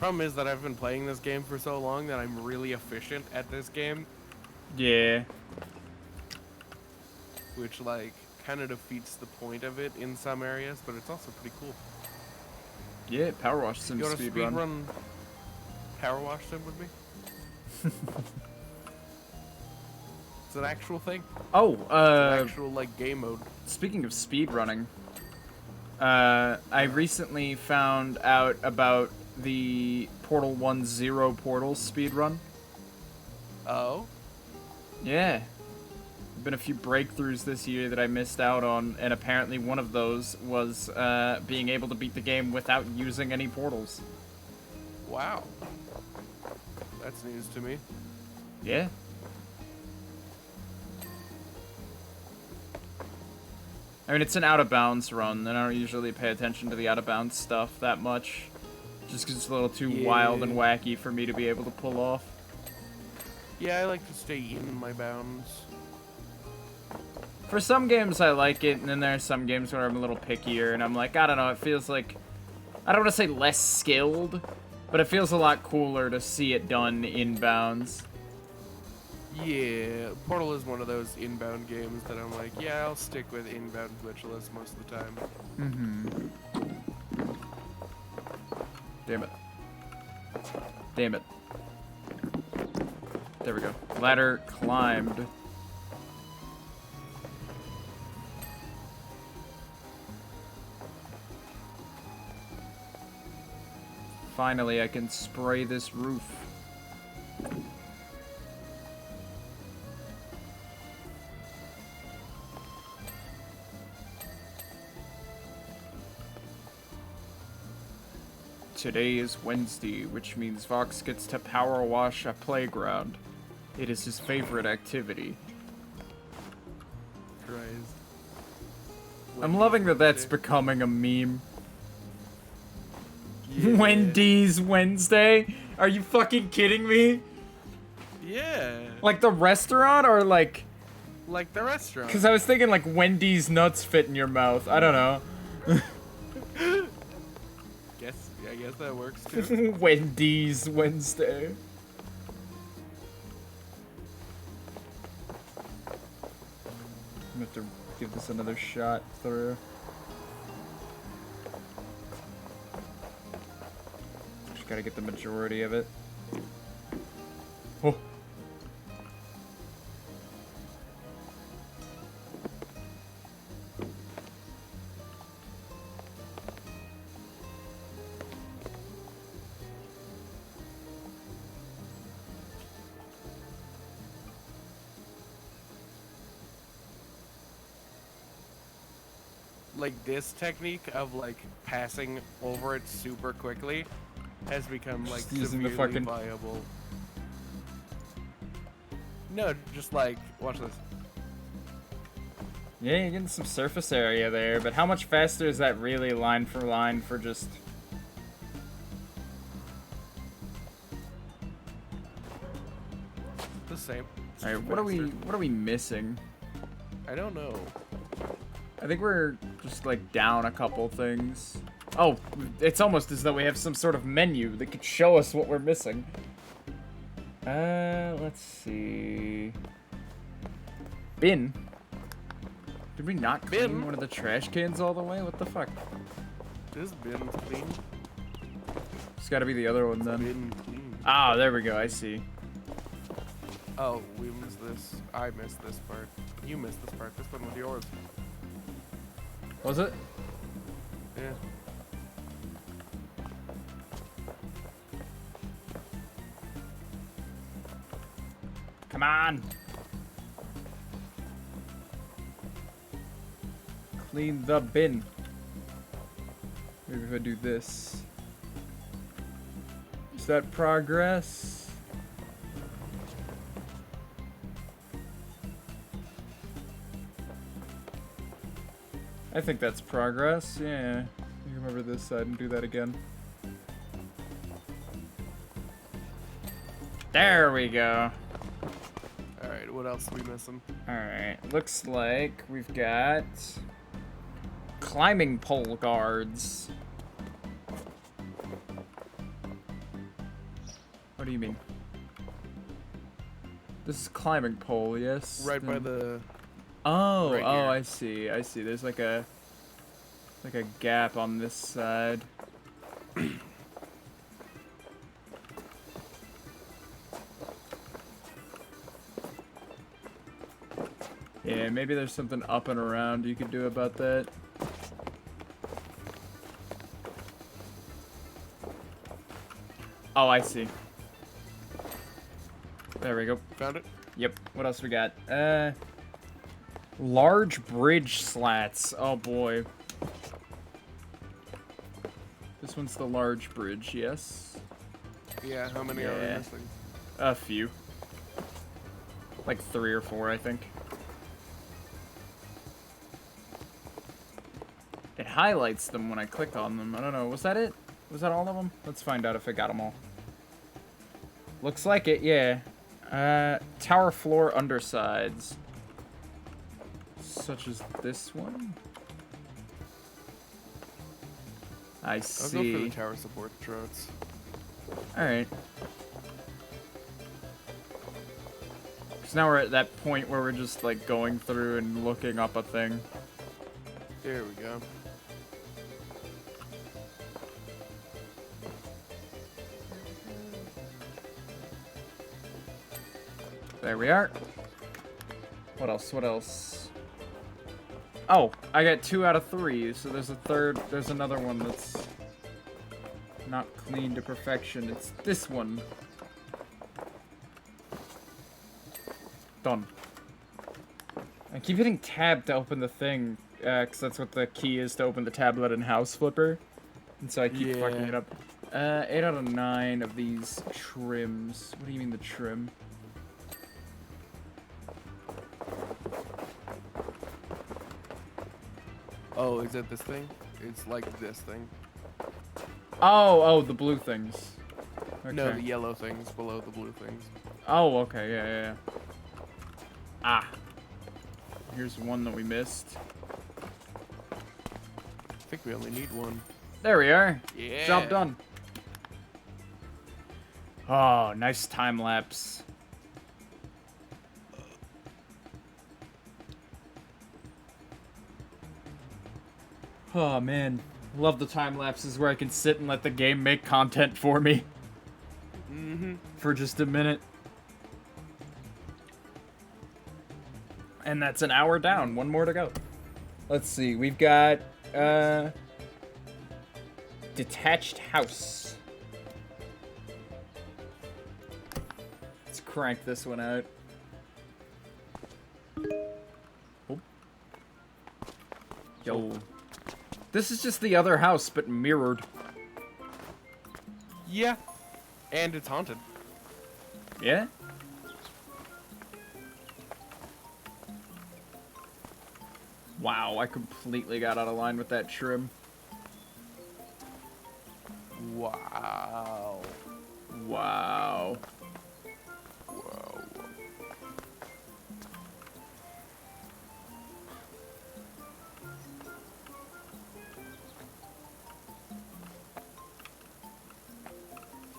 problem is that I've been playing this game for so long that I'm really efficient at this game, Yeah. which like kind of defeats the point of it in some areas, but it's also pretty cool. Yeah, PowerWash sim You want to speed speed run. run PowerWash sim with me? It's an actual thing. Oh, It's an actual like game mode. speaking of speed running, I recently found out about the Portal 1.0 Portal speed run. Oh, Yeah. Been a few breakthroughs this year that I missed out on, and apparently one of those was being able to beat the game without using any portals. wow. That's news to me. Yeah. I mean, it's an out-of-bounds run, and I don't usually pay attention to the out-of-bounds stuff that much, just because it's a little too wild and wacky for me to be able to pull off. Yeah, I like to stay in my bounds. For some games, I like it, and then there are some games where I'm a little pickier, and I'm like, I don't know, it feels like, I don't want to say less skilled, but it feels a lot cooler to see it done in bounds. Yeah, Portal is one of those inbound games that I'm like, yeah, I'll stick with inbound glitchless most of the time. Damn it. Damn it. There we go. Ladder climbed. Finally, I can spray this roof. Today is Wednesday, which means Vox gets to power wash a playground. It is his favorite activity. Christ. I'm loving that that's becoming a meme. Yeah. Wendy's Wednesday? Are you fucking kidding me? Yeah. Like the restaurant or like... Like the restaurant. Because I was thinking like Wendy's nuts fit in your mouth. I don't know. I guess that works too. Wendy's Wednesday. I'm gonna have to give this another shot through. Just gotta get the majority of it. Oh. Like this technique of like passing over it super quickly has become like Just using the severely fucking- viable. No, just like watch this. Yeah, you're getting some surface area there, but how much faster is that really line for just... The same. It's Alright, just what are faster. we missing? I don't know. I think we're just like down a couple things. Oh, it's almost as though we have some sort of menu that could show us what we're missing. Let's see. Bin. Did we not clean Bin? one of the trash cans all the way? What the fuck? This bin's clean. It's gotta be the other one then. Bin clean. Ah, there we go, I see. Oh, we missed this. I missed this part. You missed this part. This one was yours. Was it? Yeah. Come on! Clean the bin. Maybe if I do this. Is that progress? I think that's progress, yeah. You remember this side and do that again. There we go. Alright, what else are we missing? Alright, looks like we've got climbing pole guards. What do you mean? This is climbing pole, yes? Right by the... Oh, right oh, here. I see, I see. There's like a gap on this side. Yeah, maybe there's something up and around you could do about that. Oh, I see. There we go. Found it? Yep. What else we got? Large bridge slats. Oh boy. This one's the large bridge, yes? Yeah, how many are we missing? A few. Like 3 or 4, I think. It highlights them when I click on them. I don't know. Was that it? Was that all of them? Let's find out if it got them all. Looks like it, yeah. Tower floor undersides. Such as this one? I see. I'll go for the tower support throats. Alright. So now we're at that point where we're just like going through and looking up a thing. There we go. There we are. What else? What else? Oh, I got 2 out of 3, so there's a third, there's another one that's not clean to perfection. It's this one. Done. I keep hitting tab to open the thing, because that's what the key is to open the tablet and house flipper. And so I keep fucking it up. 8 out of 9 of these trims. What do you mean the trim? Oh, is it this thing? It's like this thing. Oh, the blue things. Okay. No, the yellow things below the blue things. Oh, okay, yeah. Ah. Here's one that we missed. I think we only need one. There we are. Yeah. Job done. Oh, nice time lapse. Oh, man. Love the time lapses where I can sit and let the game make content for me. Mm-hmm. For just a minute. And that's an hour down. 1 more to go. Let's see. We've got, detached house. Let's crank this one out. Oh. Yo. This is just the other house, but mirrored. Yeah. And it's haunted. Yeah? Wow, I completely got out of line with that trim. Wow. Wow. Whoa.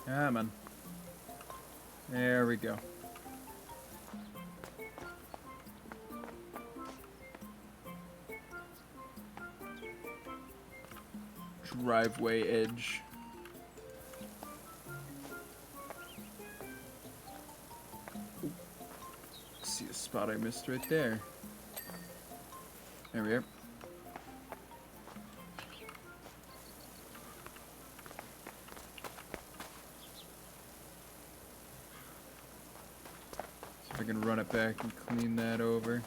Yeah, man. There we go. Driveway edge. Ooh. See a spot I missed right there. There we are. See if I can run it back and clean that over.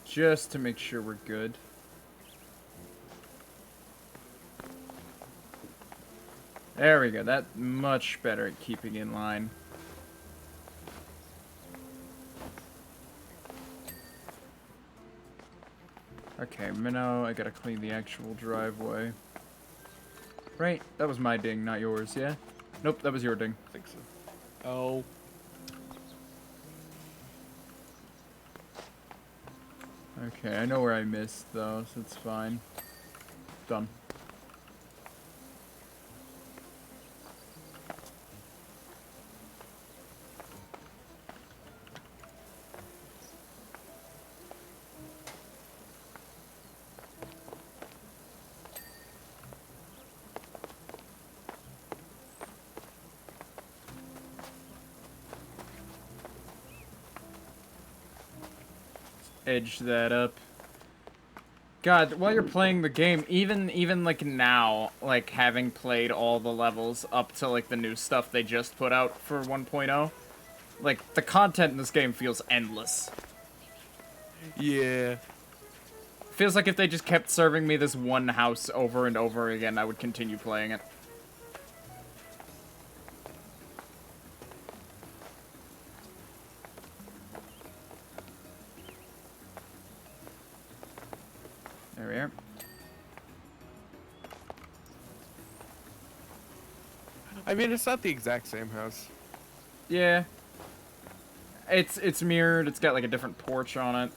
Just to make sure we're good. There we go. That's much better at keeping in line. Okay, Minnow, I gotta clean the actual driveway. Right? That was my ding, not yours, yeah? Nope, that was your ding. I think so. Oh. Okay, I know where I missed, though, so it's fine. Done. edge that up. God, while you're playing the game, even like now, like having played all the levels up to like the new stuff they just put out for 1.0, like the content in this game feels endless. Yeah. Feels like if they just kept serving me this one house over and over again, I would continue playing it. There we are. I mean, it's not the exact same house. Yeah. It's mirrored, it's got like a different porch on it.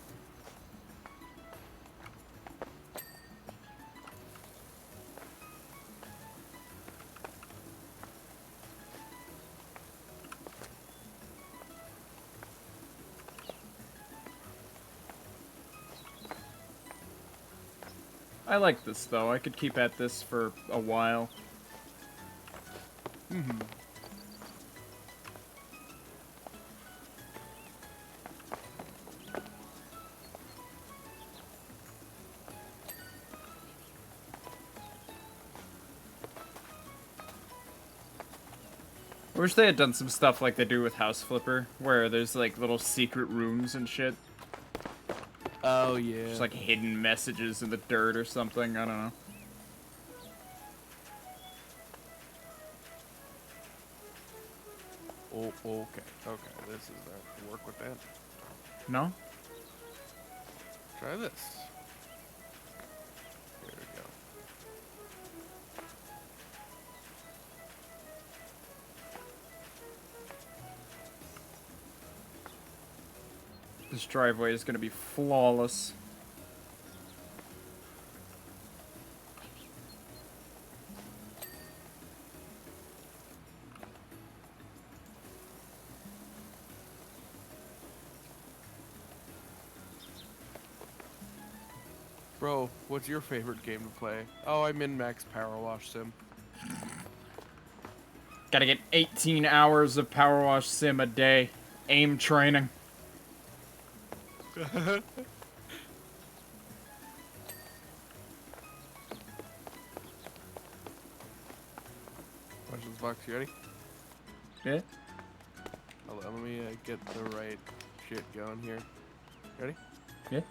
I like this though, I could keep at this for a while. Mm-hmm. I wish they had done some stuff like they do with House Flipper, where there's like little secret rooms and shit. Oh, yeah. Just like hidden messages in the dirt or something, I don't know. Oh, okay. Okay, this is that. Work with that. No? Try this. There we go. This driveway is gonna be flawless. Bro, what's your favorite game to play? Oh, I'm in Max PowerWash Sim. Gotta get 18 hours of PowerWash Sim a day. Aim training. Watch this box. You ready? Yeah? Hold on, let me get the right shit going here. Ready? Yeah?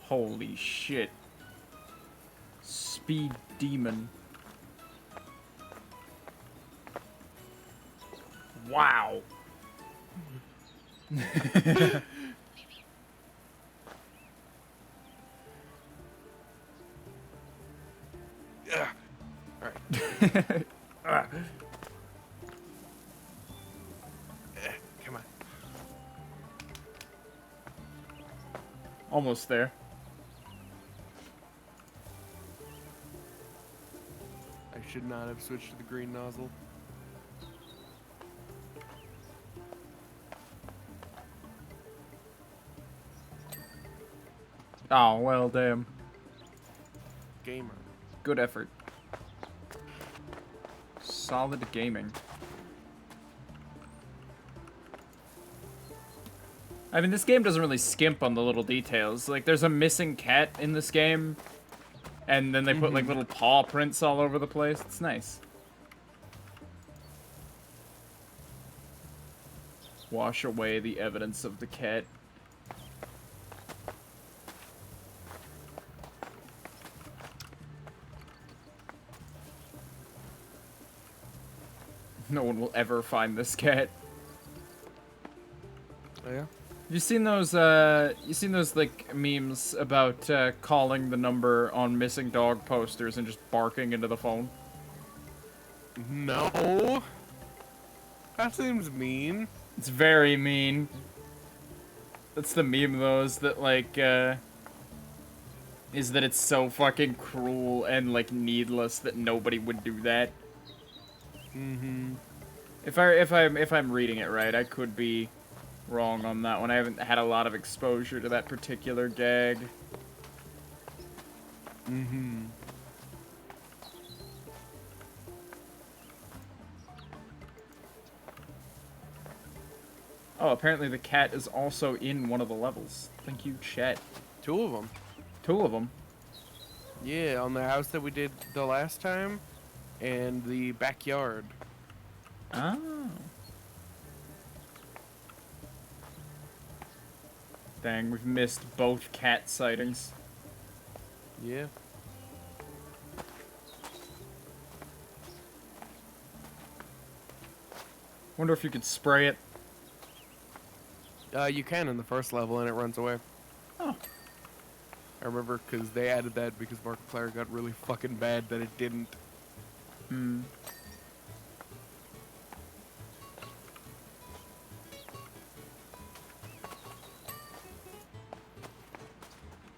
Holy shit. Speed demon. Wow. Yeah. All right. Come on. Almost there. I should not have switched to the green nozzle. Oh, well, damn. Gamer. Good effort. Solid gaming. I mean, this game doesn't really skimp on the little details. Like, there's a missing cat in this game, and then they put, like, little paw prints all over the place. It's nice. Wash away the evidence of the cat. No one will ever find this cat. Oh yeah. You seen those like memes about calling the number on missing dog posters and just barking into the phone? No. That seems mean. It's very mean. That's the meme though, is that like is that it's so fucking cruel and like needless that nobody would do that. Mm-hmm. If I'm reading it right, I could be wrong on that one. I haven't had a lot of exposure to that particular gag. Mm-hmm. Oh, apparently the cat is also in one of the levels. Thank you, chat. 2 of them. 2 of them. Yeah, on the house that we did the last time, and the backyard. Oh. Dang, we've missed both cat sightings. Yeah. Wonder if you could spray it. You can in the first level, and it runs away. Oh. I remember because they added that because Markiplier got really fucking bad that it didn't. Hmm.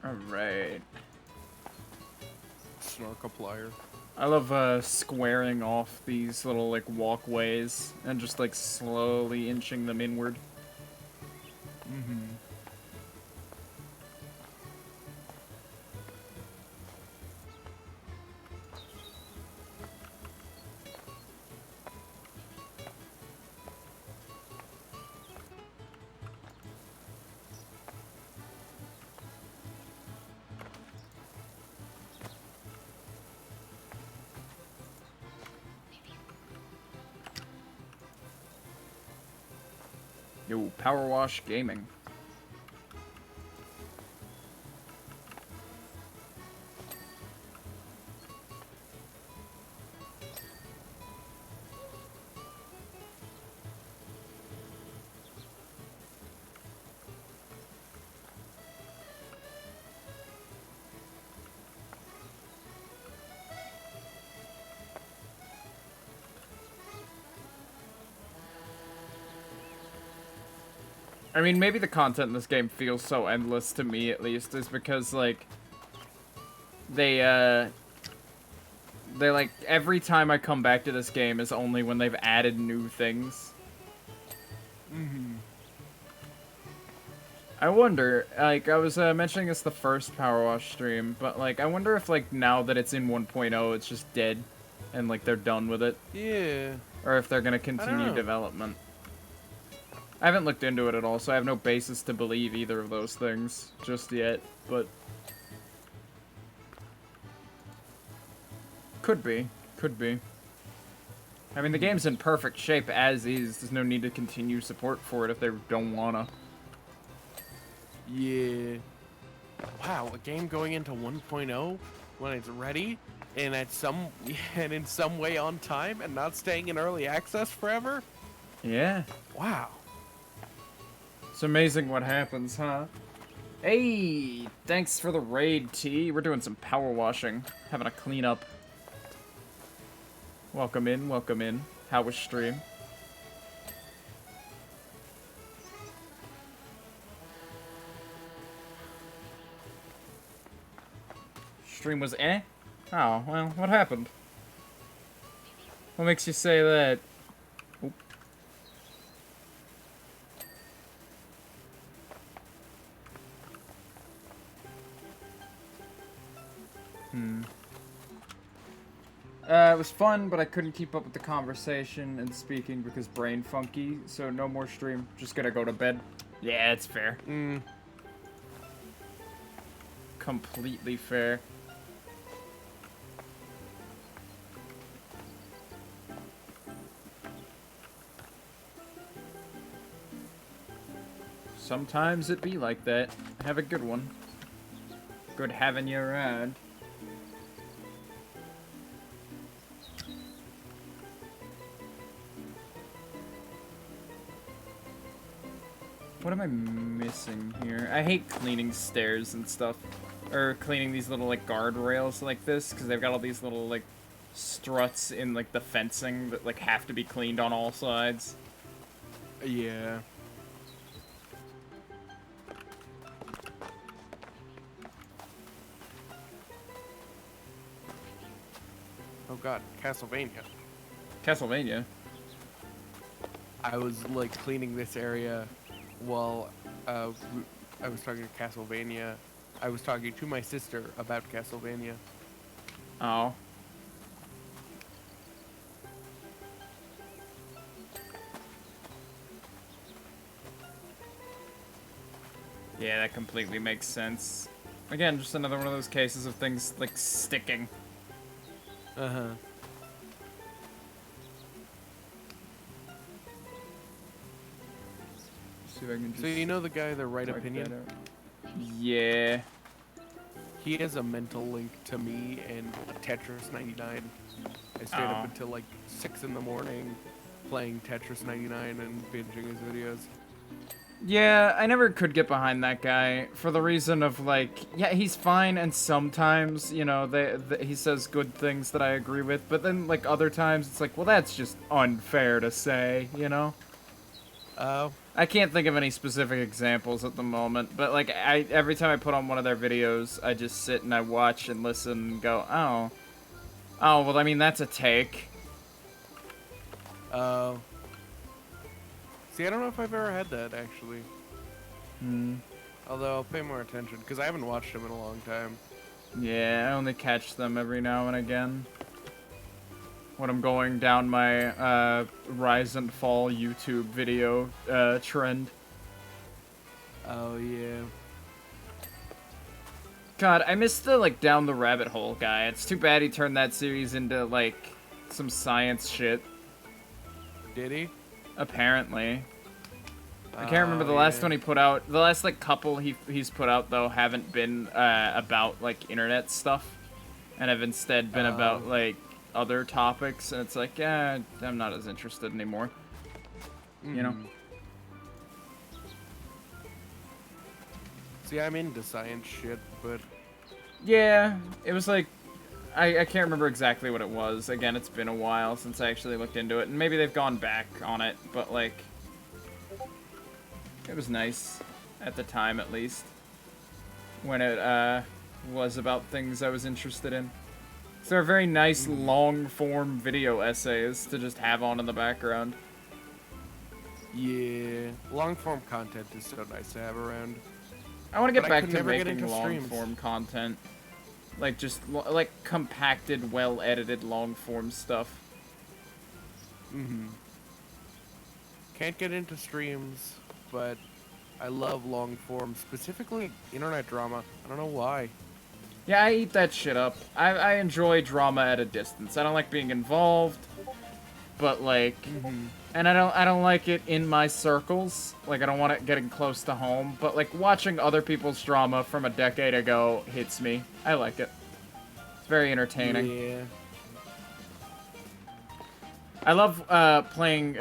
Alright. Snarkiplier. I love squaring off these little like walkways and just like slowly inching them inward. Mm-hmm. Yo, PowerWash Gaming. I mean, maybe the content in this game feels so endless to me, at least, is because, like, they, like, every time I come back to this game is only when they've added new things. Mm-hmm. I wonder, like, I was, mentioning this the first PowerWash stream, but, like, I wonder if, like, now that it's in 1.0, it's just dead, and, like, they're done with it. Yeah. Or if they're gonna continue know. development. I haven't looked into it at all, so I have no basis to believe either of those things just yet, but... Could be. Could be. I mean, the game's in perfect shape as is. There's no need to continue support for it if they don't wanna. Yeah. Wow, a game going into 1.0 when it's ready and in some way on time and not staying in early access forever? Yeah. Wow. It's amazing what happens, huh? Hey! Thanks for the raid, T. We're doing some power washing. Having a cleanup. Welcome in, welcome in. How was stream? Stream was eh? Oh, well, what happened? What makes you say that? Oop. It was fun, but I couldn't keep up with the conversation and speaking because brain funky, so no more stream. Just gonna go to bed. Yeah, it's fair. Completely fair. Sometimes it be like that. Have a good one. Good having you around. What am I missing here? I hate cleaning stairs and stuff. Or cleaning these little, like, guardrails like this, because they've got all these little, like, struts in, like, the fencing that, like, have to be cleaned on all sides. Yeah. Oh god, Castlevania. Castlevania? I was, like, cleaning this area while I was talking to Castlevania. I was talking to my sister about Castlevania. Oh. Yeah, that completely makes sense. Again, just another one of those cases of things, like, sticking. Uh-huh. See if I can just So you know the guy, the Right wipe Opinion? that out. Yeah. He has a mental link to me and Tetris 99. I stayed up Oh. until like 6 in the morning playing Tetris 99 and binging his videos. Yeah, I never could get behind that guy for the reason of, like, yeah, he's fine, and sometimes, you know, he says good things that I agree with, but then, like, other times, it's like, well, that's just unfair to say, you know? Oh. I can't think of any specific examples at the moment, but, like, every time I put on one of their videos, I just sit and I watch and listen and go, oh. Oh, well, I mean, that's a take. Oh. See, I don't know if I've ever had that, actually. Although I'll pay more attention, because I haven't watched him in a long time. Yeah, I only catch them every now and again. When I'm going down my rise and fall YouTube video trend. Oh, yeah. God, I missed the, like, down the rabbit hole guy. It's too bad he turned that series into, like, some science shit. Did he? Apparently. I can't remember the last one he put out. The last, like, couple he's put out, though, haven't been about, like, internet stuff. And have instead been about, like, other topics. And it's like, yeah, I'm not as interested anymore. You know? See, I'm into science shit, but... Yeah, it was like... I can't remember exactly what it was. Again, it's been a while since I actually looked into it. And maybe they've gone back on it, but, like... It was nice. At the time, at least. When it, was about things I was interested in. So they're very nice, long-form video essays to just have on in the background. Yeah. Long-form content is so nice to have around. I want to get But I back could to never get making into streams. long-form content. Like, just, like, compacted, well-edited, long-form stuff. Can't get into streams, but I love long-form, specifically internet drama. I don't know why. Yeah, I eat that shit up. I enjoy drama at a distance. I don't like being involved, but, like... And I don't like it in my circles. Like, I don't want it getting close to home. But, like, watching other people's drama from a decade ago hits me. I like it. It's very entertaining. Yeah. I love playing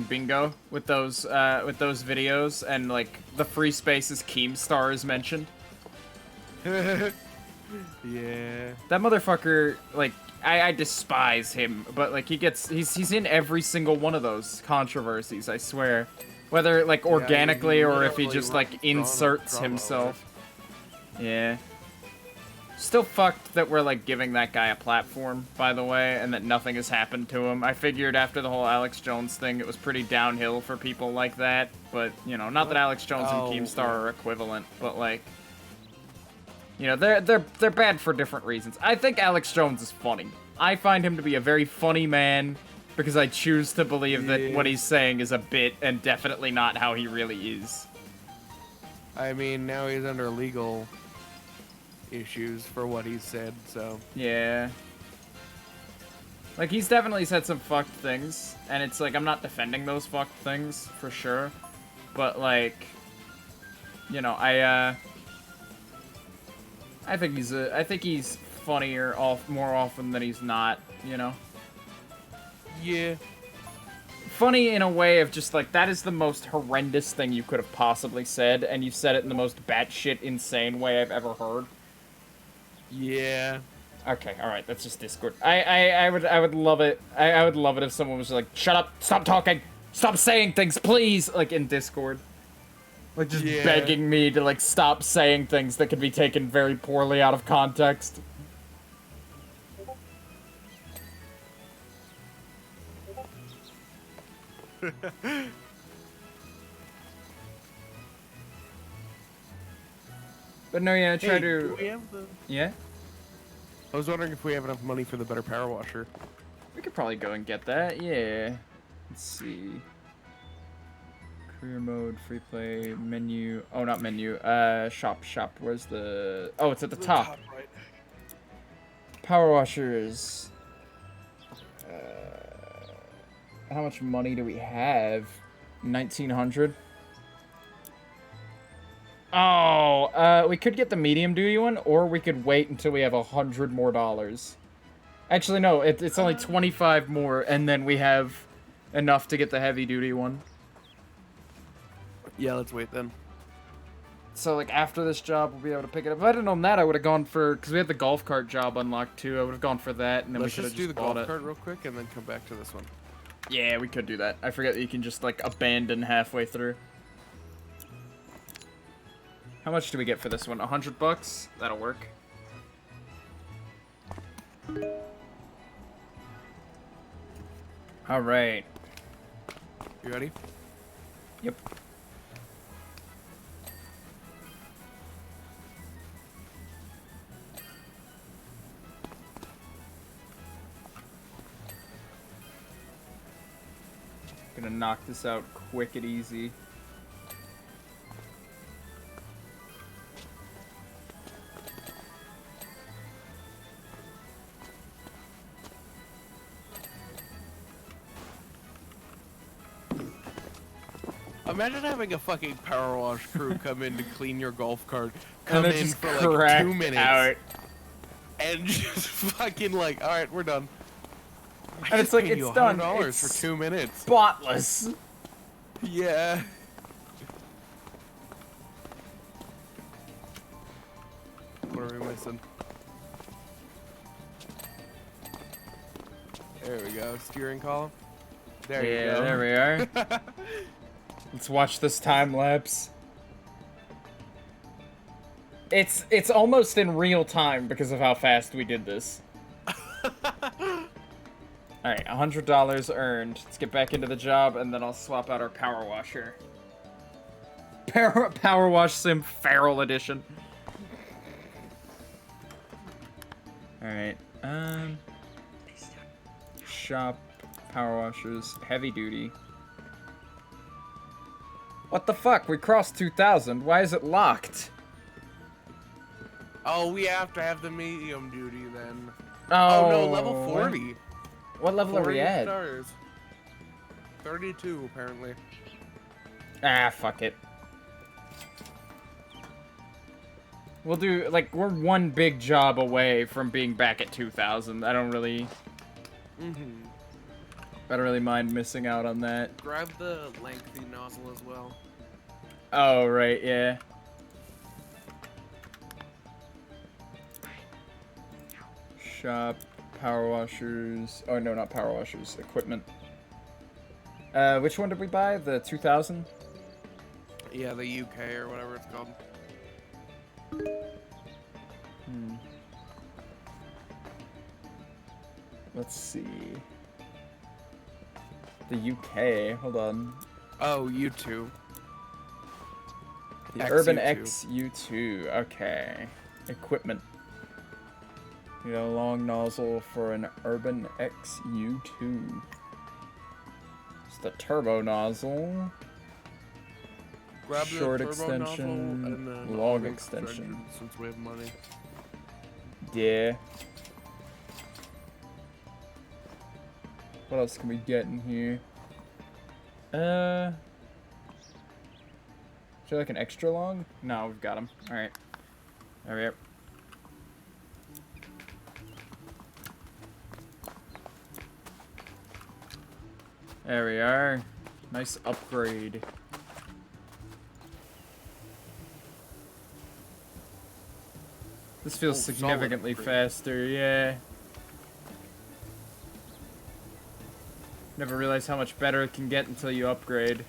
bingo with those videos, and, like, the free spaces Keemstar is mentioned. Yeah. That motherfucker, like, I despise him, but, like, he's in every single one of those controversies, I swear. Whether, like, organically or if he just, like, inserts himself. Yeah. Still fucked that we're, like, giving that guy a platform, by the way, and that nothing has happened to him. I figured after the whole Alex Jones thing, it was pretty downhill for people like that, but, you know, not that Alex Jones and Keemstar are equivalent, but, like... You know, they're bad for different reasons. I think Alex Jones is funny. I find him to be a very funny man because I choose to believe that what he's saying is a bit and definitely not how he really is. I mean, now he's under legal issues for what he said, so... Yeah. Like, he's definitely said some fucked things, and it's like, I'm not defending those fucked things, for sure. But, like, you know, I think he's funnier more often than he's not, you know? Yeah. Funny in a way of just like, that is the most horrendous thing you could have possibly said, and you said it in the most batshit insane way I've ever heard. Yeah. Okay, alright, that's just Discord. I would love it. I would love it if someone was like, shut up, stop talking, stop saying things, please, like in Discord. Like, just begging me to, like, stop saying things that could be taken very poorly out of context. But no, yeah, try to... Yeah? I was wondering if we have enough money for the better power washer. We could probably go and get that, yeah. Let's see. Career mode, free play, menu. Oh, not menu. Shop. Where's the? Oh, it's at the top. Right. Power washers. How much money do we have? 1,900. Oh, we could get the medium duty one, or we could wait until we have $100 more. Actually, no, it's only 25 more, and then we have enough to get the heavy duty one. Yeah, let's wait then. So, like, after this job, we'll be able to pick it up. If I didn't known that, I would have gone for... Because we had the golf cart job unlocked, too. I would have gone for that, and then Let's we could have just do the bought golf it. cart real quick and then come back to this one. Yeah, we could do that. I forget that you can just, like, abandon halfway through. How much do we get for this one? $100? That'll work. All right. You ready? Yep. Gonna knock this out quick and easy. Imagine having a fucking power wash crew come in to clean your golf cart, And come then in just for like crack 2 minutes, out. and just fucking like, all right, we're done. And it's like, it's done. $100 It's for 2 minutes. spotless. Yeah. What are we missing? There we go. Steering column. There you go. There we are. Let's watch this time lapse. It's almost in real time because of how fast we did this. Alright, $100 earned. Let's get back into the job, and then I'll swap out our power washer. Power Wash Sim Feral Edition. Alright, shop, power washers, heavy duty. What the fuck? We crossed 2,000. Why is it locked? Oh, we have to have the medium duty then. Oh, Oh no, level 40. What level are we 40 at? stars. 32 apparently. Ah, fuck it. We'll do, like, we're one big job away from being back at 2,000. I don't really mind missing out on that. Grab the lengthy nozzle as well. Oh, right, yeah. Shop, power washers. Oh, no, not power washers. Equipment. Which one did we buy? The 2,000? Yeah, the UK or whatever it's called. Let's see. The UK. Hold on. Oh, U2. The XU2. Urban XU2. Okay. Equipment. Need a long nozzle for an Urban XU2. It's the turbo nozzle. Grab Short the turbo extension, nozzle and then long extension. since we have money. Yeah. What else can we get in here? Is there like an extra long? No, we've got them. Alright. There we are. There we are. Nice upgrade. This feels significantly faster, yeah. Never realized how much better it can get until you upgrade.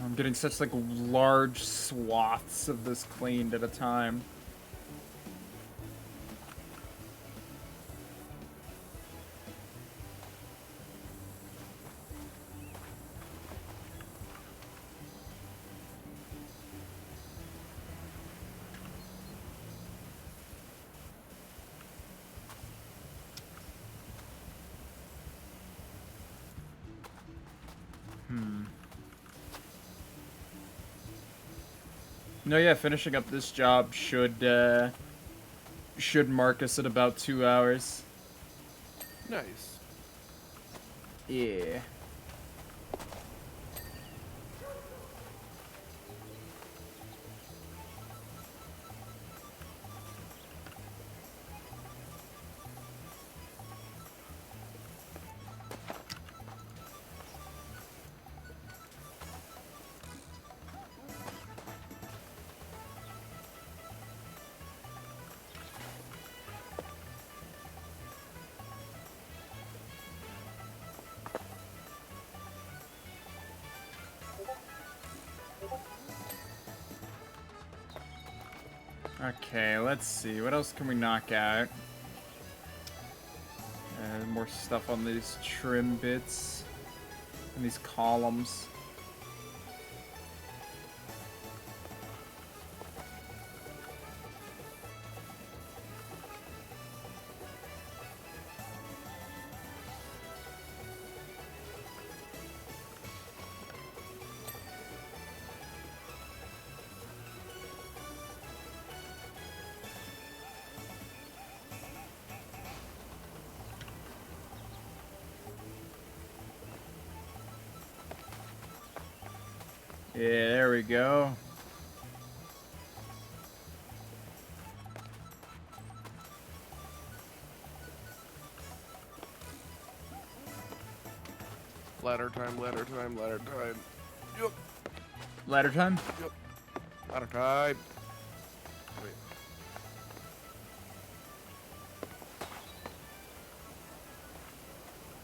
I'm getting such like large swaths of this cleaned at a time. No, yeah, finishing up this job should mark us at about 2 hours. Nice. Yeah. Okay, let's see. What else can we knock out? More stuff on these trim bits and these columns. Yeah, there we go. Ladder time, ladder time, ladder time. Yep, Ladder time? yep. Ladder time. Wait.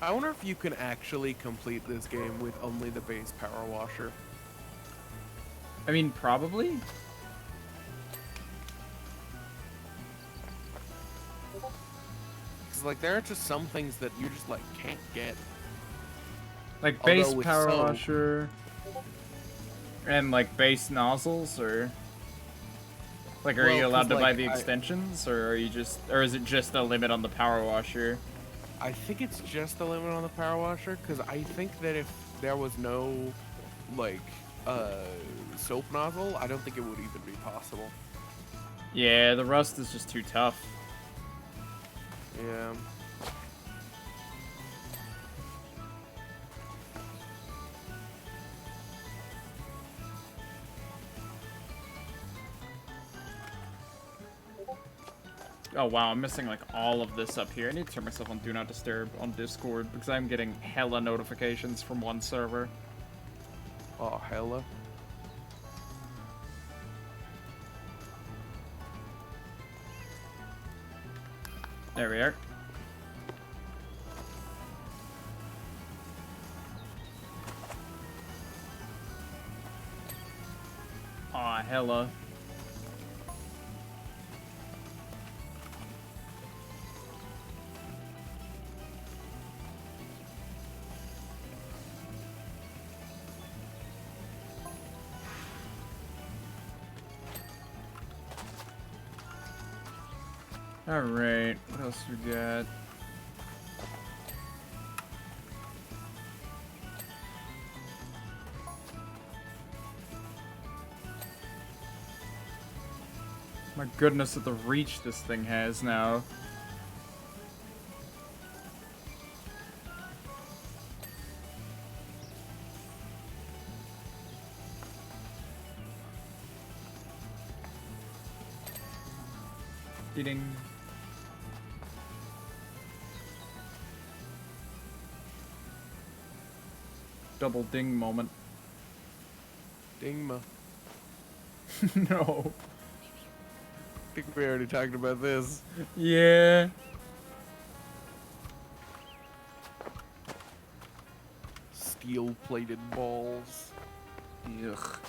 I wonder if you can actually complete this game with only the base power washer. I mean, probably. Because, like, there are just some things that you just, like, can't get. Like base Although with power soap- washer and like base nozzles, or like are Well, you allowed 'cause, to buy like, the extensions, or are you just, or is it just a limit on the power washer? I think it's just the limit on the power washer, because I think that if there was no, like, soap nozzle, I don't think it would even be possible. Yeah, the rust is just too tough. Yeah. Oh wow, I'm missing like all of this up here. I need to turn myself on Do Not Disturb on Discord because I'm getting hella notifications from one server. Oh, hella. There we are. Aw, hella. Alright, what else we got? My goodness, at the reach this thing has now. Ding. Double ding moment. Dingma. No. I think we already talked about this. Yeah. Steel-plated balls. Ugh.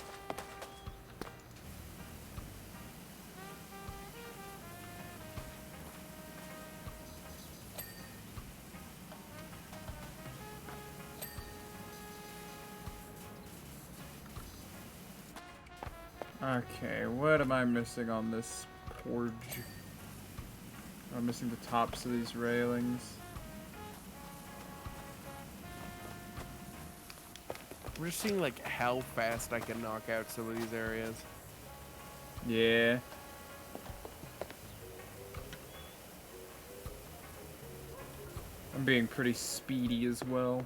Okay, what am I missing on this porch? I'm missing the tops of these railings. I'm just seeing like how fast I can knock out some of these areas. Yeah. I'm being pretty speedy as well.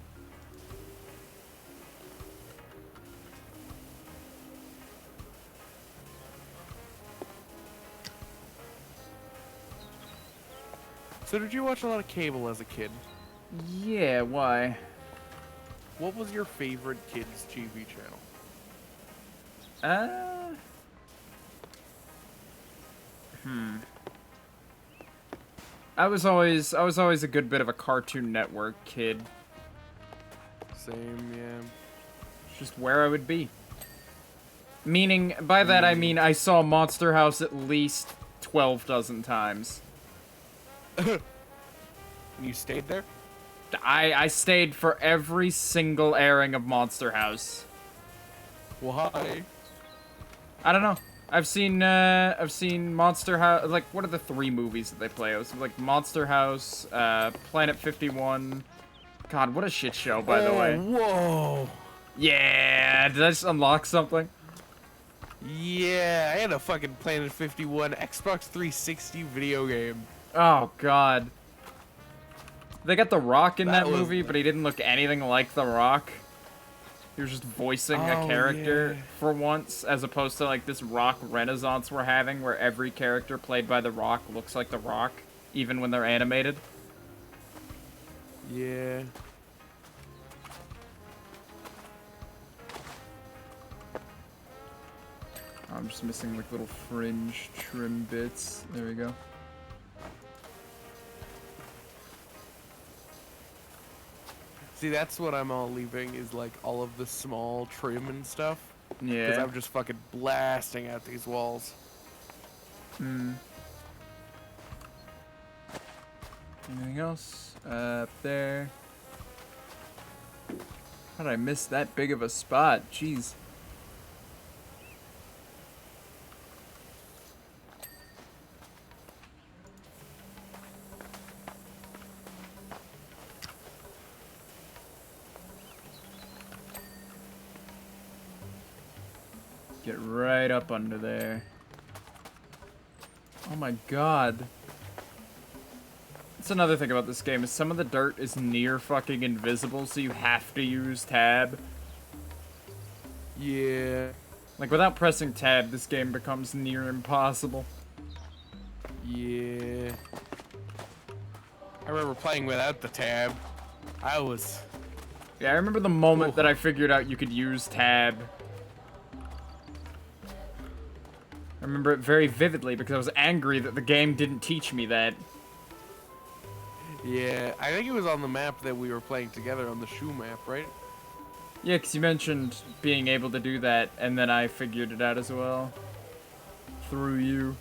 So did you watch a lot of cable as a kid? Yeah, why? What was your favorite kids' TV channel? I was always a good bit of a Cartoon Network kid. Same, yeah. Just where I would be. Meaning, by that I mean I saw Monster House at least 12 dozen times. You stayed there? I stayed for every single airing of Monster House. Why? I don't know. I've seen Monster House. Like, what are the 3 movies that they play? It was like Monster House, Planet 51. God, what a shit show, by the way. Whoa. Yeah, did I just unlock something? Yeah, I had a fucking Planet 51 Xbox 360 video game. Oh God. They got The Rock in that was- movie, but he didn't look anything like The Rock. He was just voicing a Oh, character yeah. for once, as opposed to like this Rock renaissance we're having, where every character played by The Rock looks like The Rock, even when they're animated. Yeah. I'm just missing like little fringe trim bits. There we go. See, that's what I'm all leaving, is like all of the small trim and stuff. Because Yeah. I'm just fucking blasting out these walls. Anything else? Up there. How did I miss that big of a spot? Jeez. Get right up under there. Oh my God. That's another thing about this game, is some of the dirt is near fucking invisible, so you have to use tab. Yeah. Like, without pressing tab, this game becomes near impossible. Yeah. I remember playing without the tab. Yeah, I remember the moment that I figured out you could use tab. I remember it very vividly because I was angry that the game didn't teach me that. Yeah, I think it was on the map that we were playing together, on the shoe map, right? Yeah, because you mentioned being able to do that, and then I figured it out as well. Through you.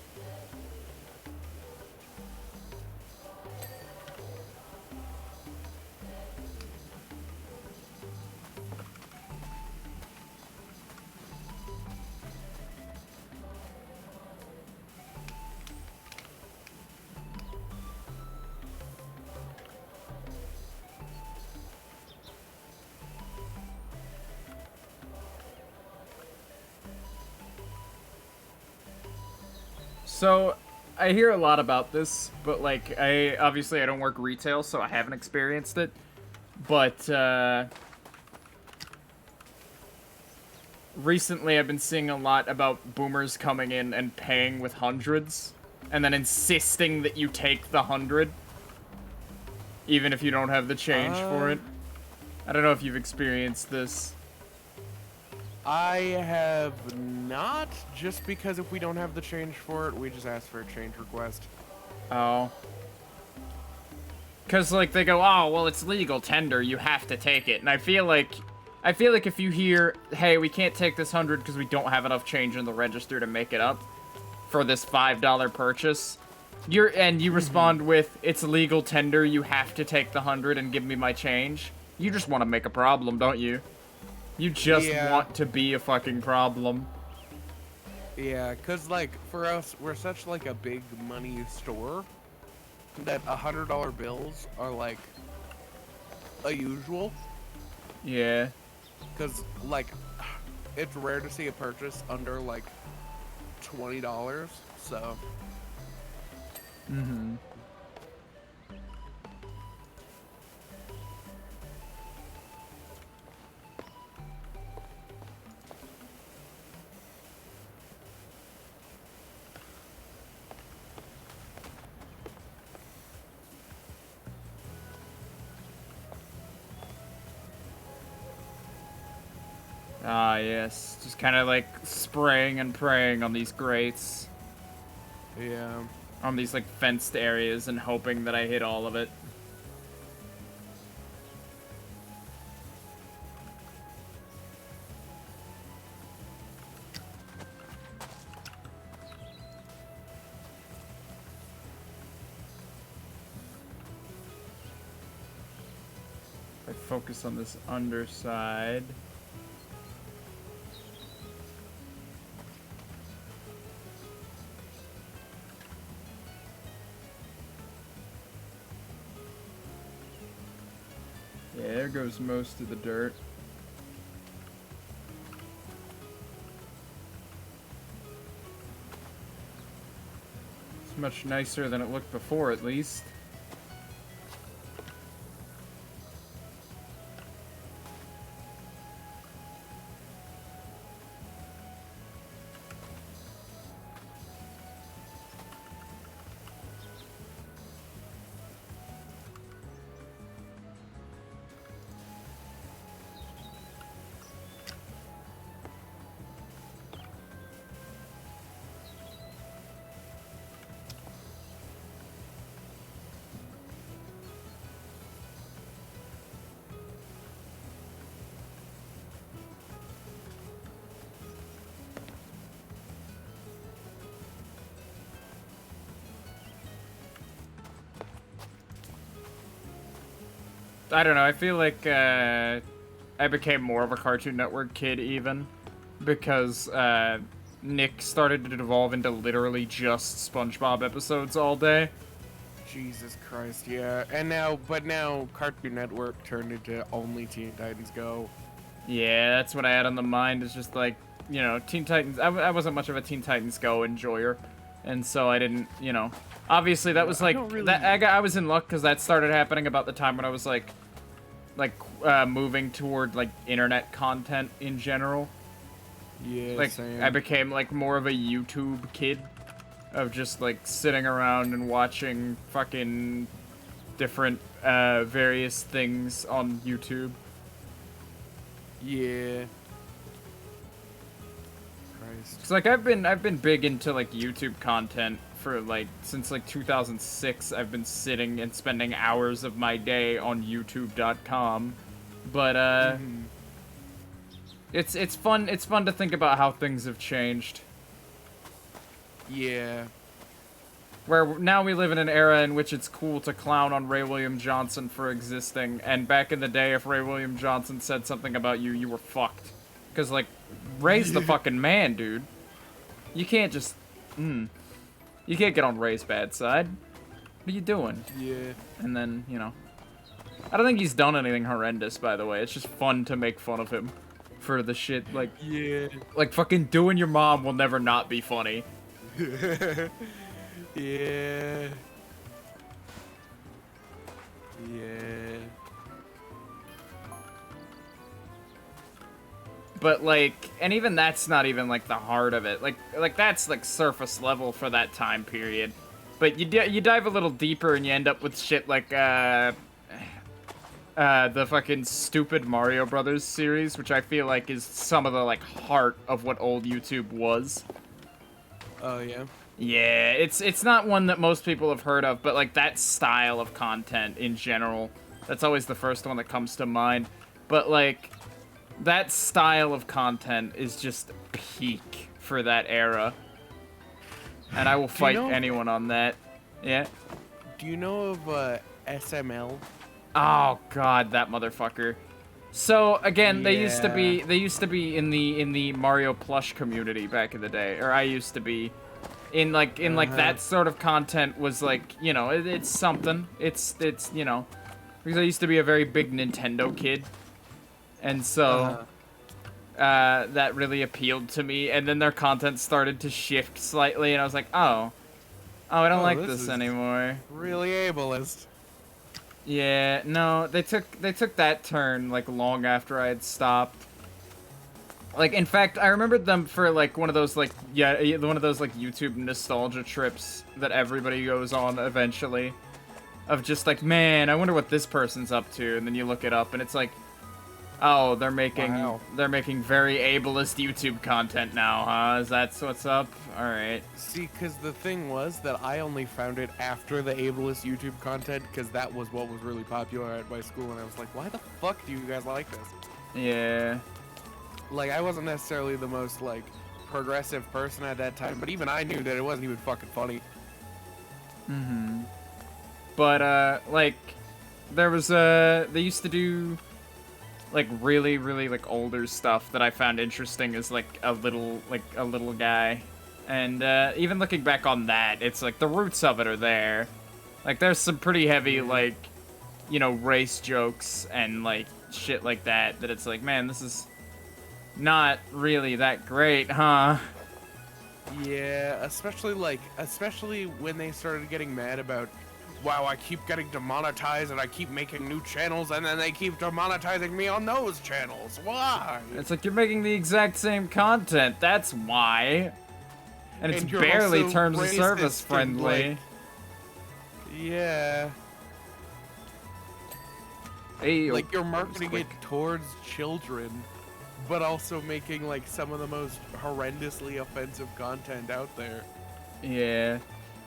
So, I hear a lot about this, but like, I don't work retail, so I haven't experienced it. But, recently I've been seeing a lot about boomers coming in and paying with hundreds, and then insisting that you take the 100, even if you don't have the change for it. I don't know if you've experienced this. I have not, just because if we don't have the change for it, we just ask for a change request. Oh. Because, like, they go, oh, well, it's legal tender, you have to take it. And I feel like if you hear, hey, we can't take this 100 because we don't have enough change in the register to make it up for this $5 purchase, you respond with, it's legal tender, you have to take the 100 and give me my change. You just want to make a problem, don't you? You just want to be a fucking problem. Yeah, because, like, for us, we're such, like, a big money store that $100 bills are, like, a usual. Yeah. because like it's rare to see a purchase under like $20. So. Mm-hmm. Ah, yes. Just kind of like spraying and praying on these grates. Yeah. On these like fenced areas and hoping that I hit all of it. I focus on this underside. Yeah, there goes most of the dirt. It's much nicer than it looked before, at least. I don't know, I feel like I became more of a Cartoon Network kid even because Nick started to devolve into literally just SpongeBob episodes all day. Jesus Christ, yeah. And now, but now Cartoon Network turned into only Teen Titans Go. Yeah, that's what I had on the mind, is just like, you know, Teen Titans. I wasn't much of a Teen Titans Go enjoyer, and so I didn't, you know. Obviously, that was like, I was in luck because that started happening about the time when I was like moving toward like internet content in general. Yeah, like same. I became like more of a YouTube kid, of just like sitting around and watching fucking different various things on YouTube. Yeah. Christ. Cause like I've been big into like YouTube content for like since like 2006. I've been sitting and spending hours of my day on YouTube.com, but it's fun to think about how things have changed. Yeah. Where now we live in an era in which it's cool to clown on Ray William Johnson for existing, and back in the day, if Ray William Johnson said something about you, you were fucked. Cause like, Ray's the fucking man, dude. You can't just, you can't get on Ray's bad side. What are you doing? Yeah. And then, you know, I don't think he's done anything horrendous, by the way. It's just fun to make fun of him for the shit, like, Yeah. like fucking doing your mom will never not be funny. Yeah. Yeah. But like, and even that's not even like the heart of it. Like that's like surface level for that time period. But you dive a little deeper and you end up with shit like the fucking stupid Mario Brothers series, which I feel like is some of the like heart of what old YouTube was. Oh yeah. Yeah, it's not one that most people have heard of, but like that style of content in general, that's always the first one that comes to mind. But like, that style of content is just peak for that era. And I will fight anyone on that. Yeah? Do you know of SML? Oh god, that motherfucker. So again, they used to Yeah. be in the Mario plush community back in the day, or I used to be. In like that sort of content was like, you know, it's something. It's you know, because I used to be a very big Nintendo kid, and so that really appealed to me, and then their content started to shift slightly, and I was like, oh, I don't like this anymore. Really ableist. Yeah, no, they took that turn like long after I had stopped. Like, in fact, I remembered them for like one of those like YouTube nostalgia trips that everybody goes on eventually, of just like, man, I wonder what this person's up to, and then you look it up, and it's like, oh, they're making very ableist YouTube content now, huh? Is that what's up? All right. See, because the thing was that I only found it after the ableist YouTube content, because that was what was really popular at my school, and I was like, why the fuck do you guys like this? Yeah. Like, I wasn't necessarily the most, like, progressive person at that time, but even I knew that it wasn't even fucking funny. Mm-hmm. But, like, there was, they used to do, like, really, really, like, older stuff that I found interesting as, like, a little guy. And, even looking back on that, it's, like, the roots of it are there. Like, there's some pretty heavy, like, you know, race jokes and, like, shit like that it's like, man, this is not really that great, huh? Yeah, especially when they started getting mad about, wow, I keep getting demonetized and I keep making new channels and then they keep demonetizing me on those channels. Why? It's like, you're making the exact same content, that's why. And it's barely terms of service friendly. Like, yeah. Hey, like, you're marketing it towards children, but also making, like, some of the most horrendously offensive content out there. Yeah.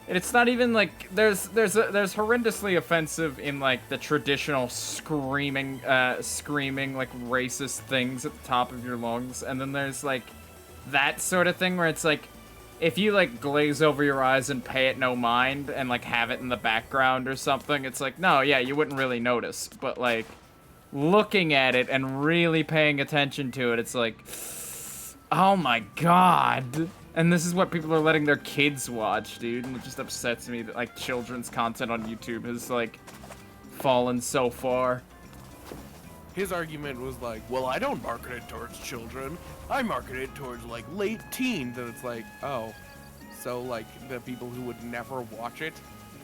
And it's not even, like, there's horrendously offensive in, like, the traditional screaming, like, racist things at the top of your lungs, and then there's, like, that sort of thing where it's, like, if you, like, glaze over your eyes and pay it no mind and, like, have it in the background or something, it's like, no, yeah, you wouldn't really notice. But, like, looking at it and really paying attention to it, it's like, oh my god. And this is what people are letting their kids watch, dude. And it just upsets me that, like, children's content on YouTube has, like, fallen so far. His argument was like, well, I don't market it towards children. I market it towards, like, late teens. And it's like, oh, so, like, the people who would never watch it,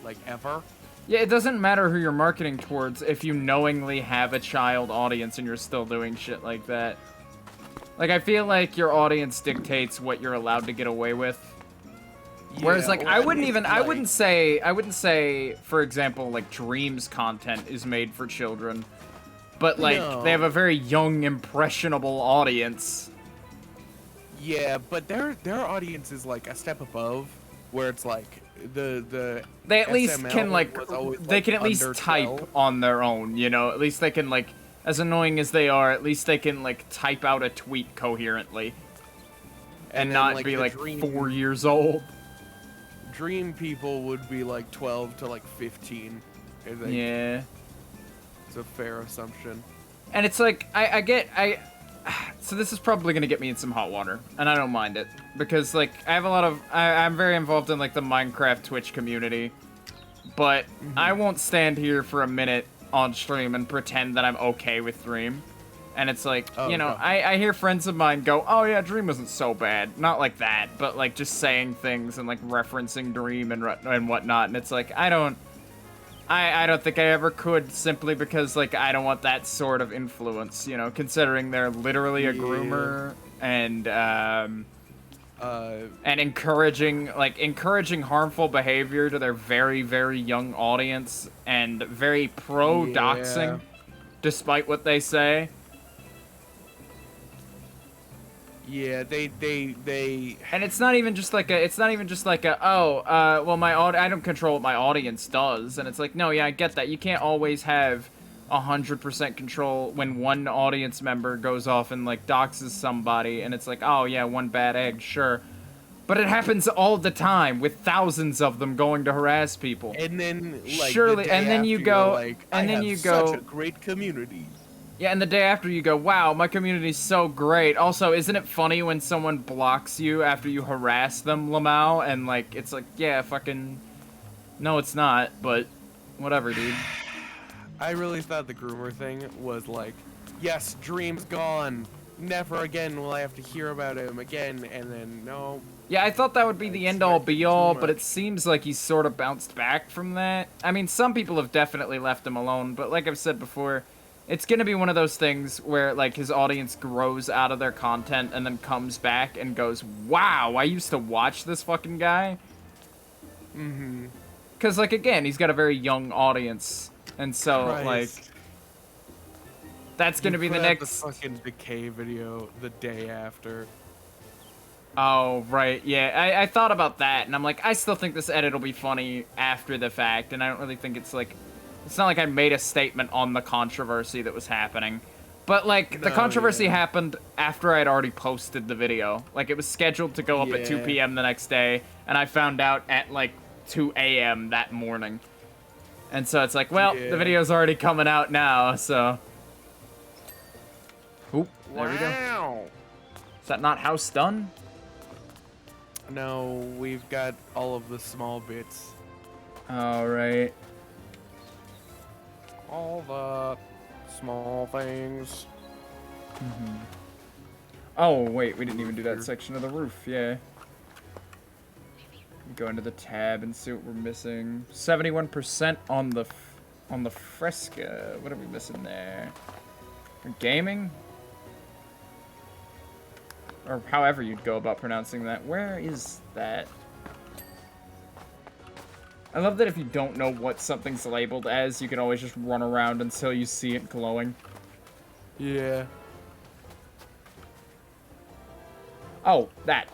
like, ever? Yeah, it doesn't matter who you're marketing towards if you knowingly have a child audience and you're still doing shit like that. Like, I feel like your audience dictates what you're allowed to get away with. Yeah, whereas, like, well, I wouldn't say, for example, like, Dreams content is made for children. But, like, no. They have a very young, impressionable audience. Yeah, but their audience is, like, a step above, where it's, like, they at least can, like, they can at least type on their own, you know? At least they can, like, as annoying as they are, at least they can, like, type out a tweet coherently. And then, not, like, be, like, 4 years old. Dream people would be, like, 12 to, like, 15, I think. Yeah. It's a fair assumption. And it's like, so this is probably going to get me in some hot water, and I don't mind it. Because, like, I have a lot of, I'm very involved in, like, the Minecraft Twitch community. But I won't stand here for a minute on stream and pretend that I'm okay with Dream. And it's like, you know, I hear friends of mine go, oh yeah, Dream wasn't so bad. Not like that, but, like, just saying things and, like, referencing Dream and whatnot. And it's like, I don't think I ever could, simply because, like, I don't want that sort of influence, you know, considering they're literally a groomer and encouraging harmful behavior to their very, very young audience and very pro-doxing, despite what they say. Yeah, they and it's not even just like a, well, I don't control what my audience does, and it's like, no, yeah, I get that. You can't always have 100% control when one audience member goes off and, like, doxes somebody, and it's like, oh yeah, one bad egg, sure. But it happens all the time with thousands of them going to harass people. And then, like, surely, and then you go, like, and then you go, such a great community. Yeah, and the day after you go, wow, my community's so great. Also, isn't it funny when someone blocks you after you harass them, Lamau? And, like, it's like, yeah, fucking... No, it's not, but whatever, dude. I really thought the groomer thing was like, yes, Dream's gone. never again will I have to hear about him again, and then no. Yeah, I thought that would be the end-all, be-all, but it seems like he's sort of bounced back from that. I mean, some people have definitely left him alone, but like I've said before, it's gonna be one of those things where, like, his audience grows out of their content and then comes back and goes, wow, I used to watch this fucking guy. Mm-hmm. Because, like, again, he's got a very young audience, and so, like, that's gonna be the next... the fucking Decay video the day after. Oh, right, yeah, I thought about that, and I'm like, I still think this edit will be funny after the fact, and I don't really think it's, like, it's not like I made a statement on the controversy that was happening. But, like, the controversy happened after I'd already posted the video. Like, it was scheduled to go up at 2 p.m. the next day, and I found out at, like, 2 a.m. that morning. And so it's like, well, the video's already coming out now, so... Oop, there we go. Is that not house done? No, we've got all of the small bits. Alright. All the small things. Mm-hmm. Oh, wait, we didn't even do that section of the roof, yeah. Go into the tab and see what we're missing. 71% on the Fresca. What are we missing there? Gaming? Or however you'd go about pronouncing that. Where is that? I love that if you don't know what something's labeled as, you can always just run around until you see it glowing. Yeah. Oh, that.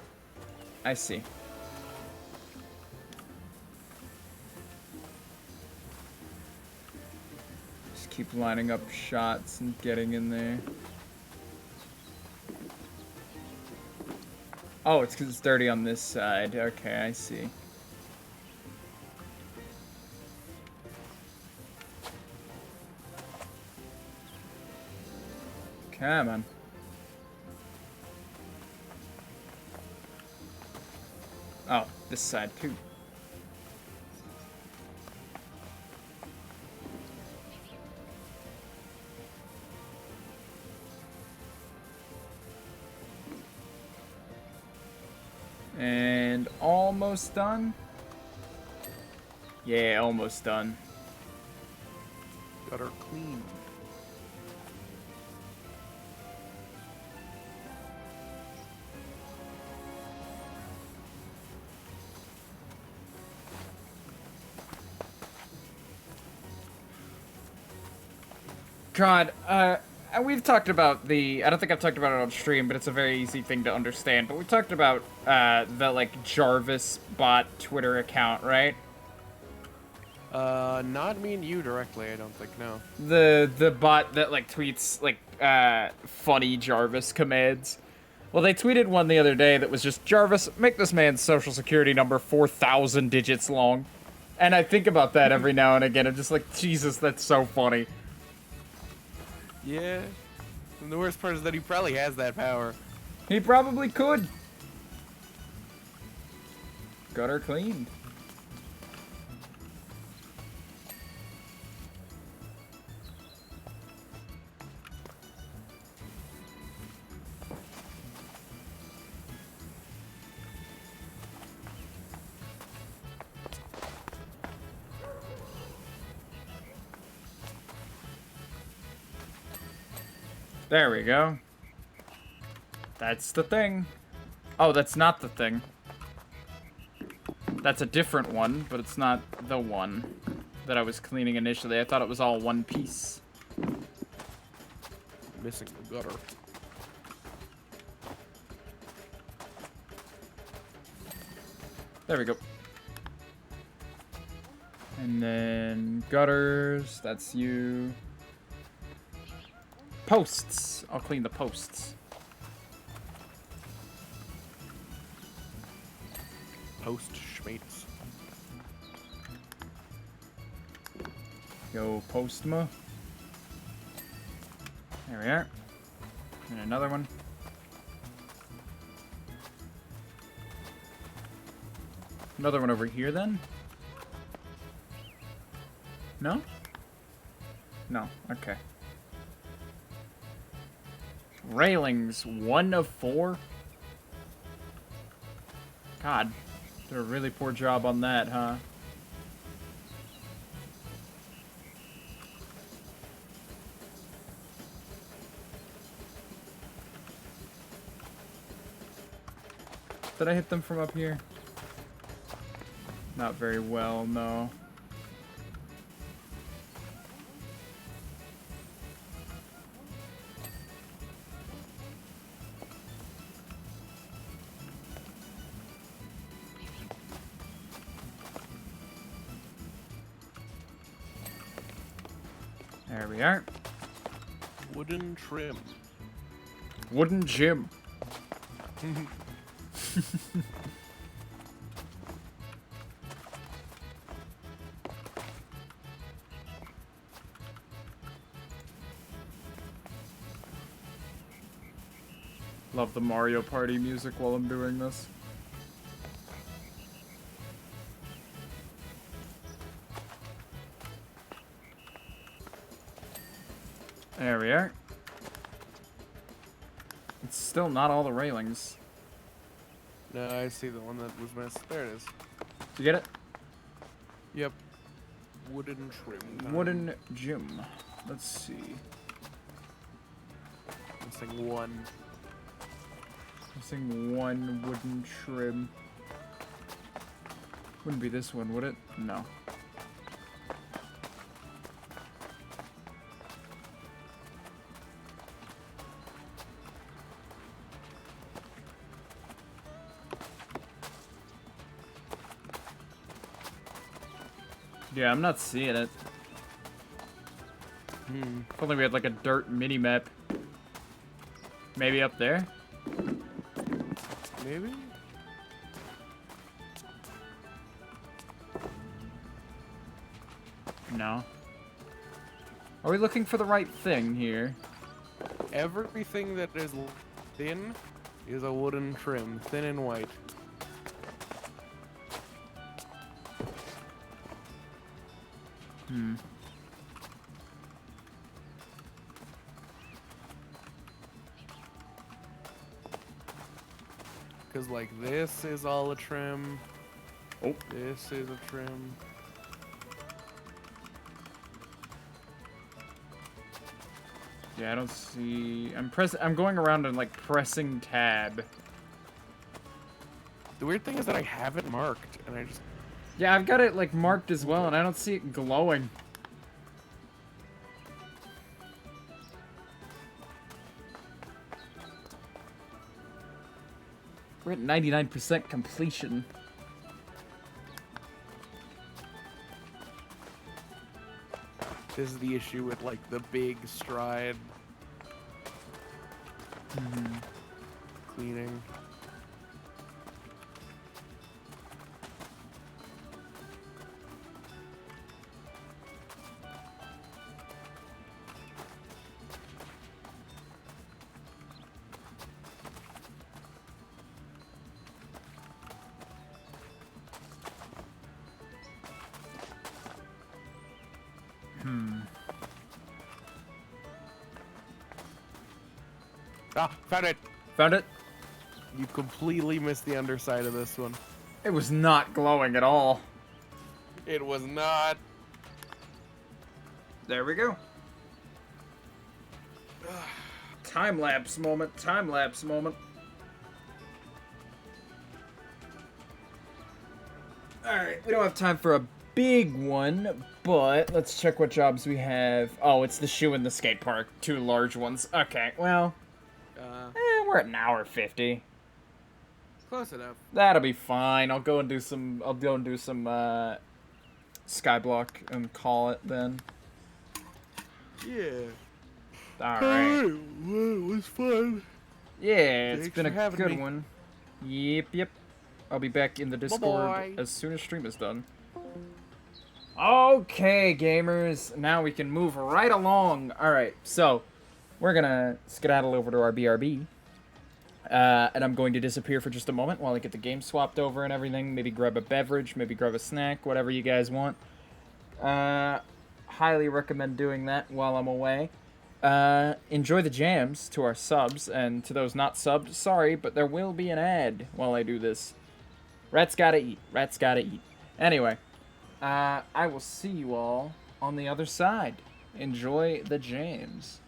I see. Just keep lining up shots and getting in there. Oh, it's because it's dirty on this side. Okay, I see. Come on. Oh, this side too. And almost done. Yeah, almost done. Got her clean. God, we've talked about the... I don't think I've talked about it on stream, but it's a very easy thing to understand. But we talked about the, like, Jarvis bot Twitter account, right? Not me and you directly, I don't think, no. The bot that, like, tweets, like, funny Jarvis commands. Well, they tweeted one the other day that was just, Jarvis, make this man's social security number 4,000 digits long. And I think about that every now and again. I'm just like, Jesus, that's so funny. Yeah. And the worst part is that he probably has that power. He probably could. Got her cleaned. There we go. That's the thing. Oh, that's not the thing. That's a different one, but it's not the one that I was cleaning initially. I thought it was all one piece. Missing the gutter. There we go. And then gutters, that's you. Posts. I'll clean the posts. Post schmates. Go Postma. There we are. And another one. Another one over here then? No? No, okay. Railings, 1 of 4? God, did a really poor job on that, huh? Did I hit them from up here? Not very well, no. There we are. Wooden trim. Wooden gym. Love the Mario Party music while I'm doing this. There we are. It's still not all the railings. No, I see the one that was missed. There it is. Did you get it? Yep. Wooden trim. Wooden gym. Let's see. Missing one. Missing 1 wooden trim. Wouldn't be this one, would it? No. Yeah, I'm not seeing it. If only we had like a dirt mini map. Maybe up there? Maybe? No. Are we looking for the right thing here? Everything that is thin is a wooden trim. Thin and white. Because, like, this is all a trim. Oh. This is a trim. Yeah, I don't see... I'm going around and, like, pressing tab. The weird thing is that I have it marked, and I just... Yeah, I've got it, like, marked as well, and I don't see it glowing. We're at 99% completion. This is the issue with, like, the big stride. Cleaning. Ah, found it! Found it? You completely missed the underside of this one. It was not glowing at all. It was not. There we go. Time-lapse moment, time-lapse moment. Alright, we don't have time for a big one, but let's check what jobs we have. Oh, it's the shoe and the skate park. 2 large ones. Okay, well... we're at an hour 50. Close enough. That'll be fine. I'll go and do some skyblock and call it then. Yeah. Alright. Well, it was fun. Yeah, it's Thanks been for a having good me. one. Yep. I'll be back in the Discord Bye-bye. as soon as stream is done. Okay, gamers. Now we can move right along. Alright, so we're gonna skedaddle over to our BRB. And I'm going to disappear for just a moment while I get the game swapped over and everything. Maybe grab a beverage, maybe grab a snack, whatever you guys want. Highly recommend doing that while I'm away. Enjoy the jams to our subs, and to those not subbed, sorry, but there will be an ad while I do this. Rats gotta eat. Rats gotta eat. Anyway, I will see you all on the other side. Enjoy the jams.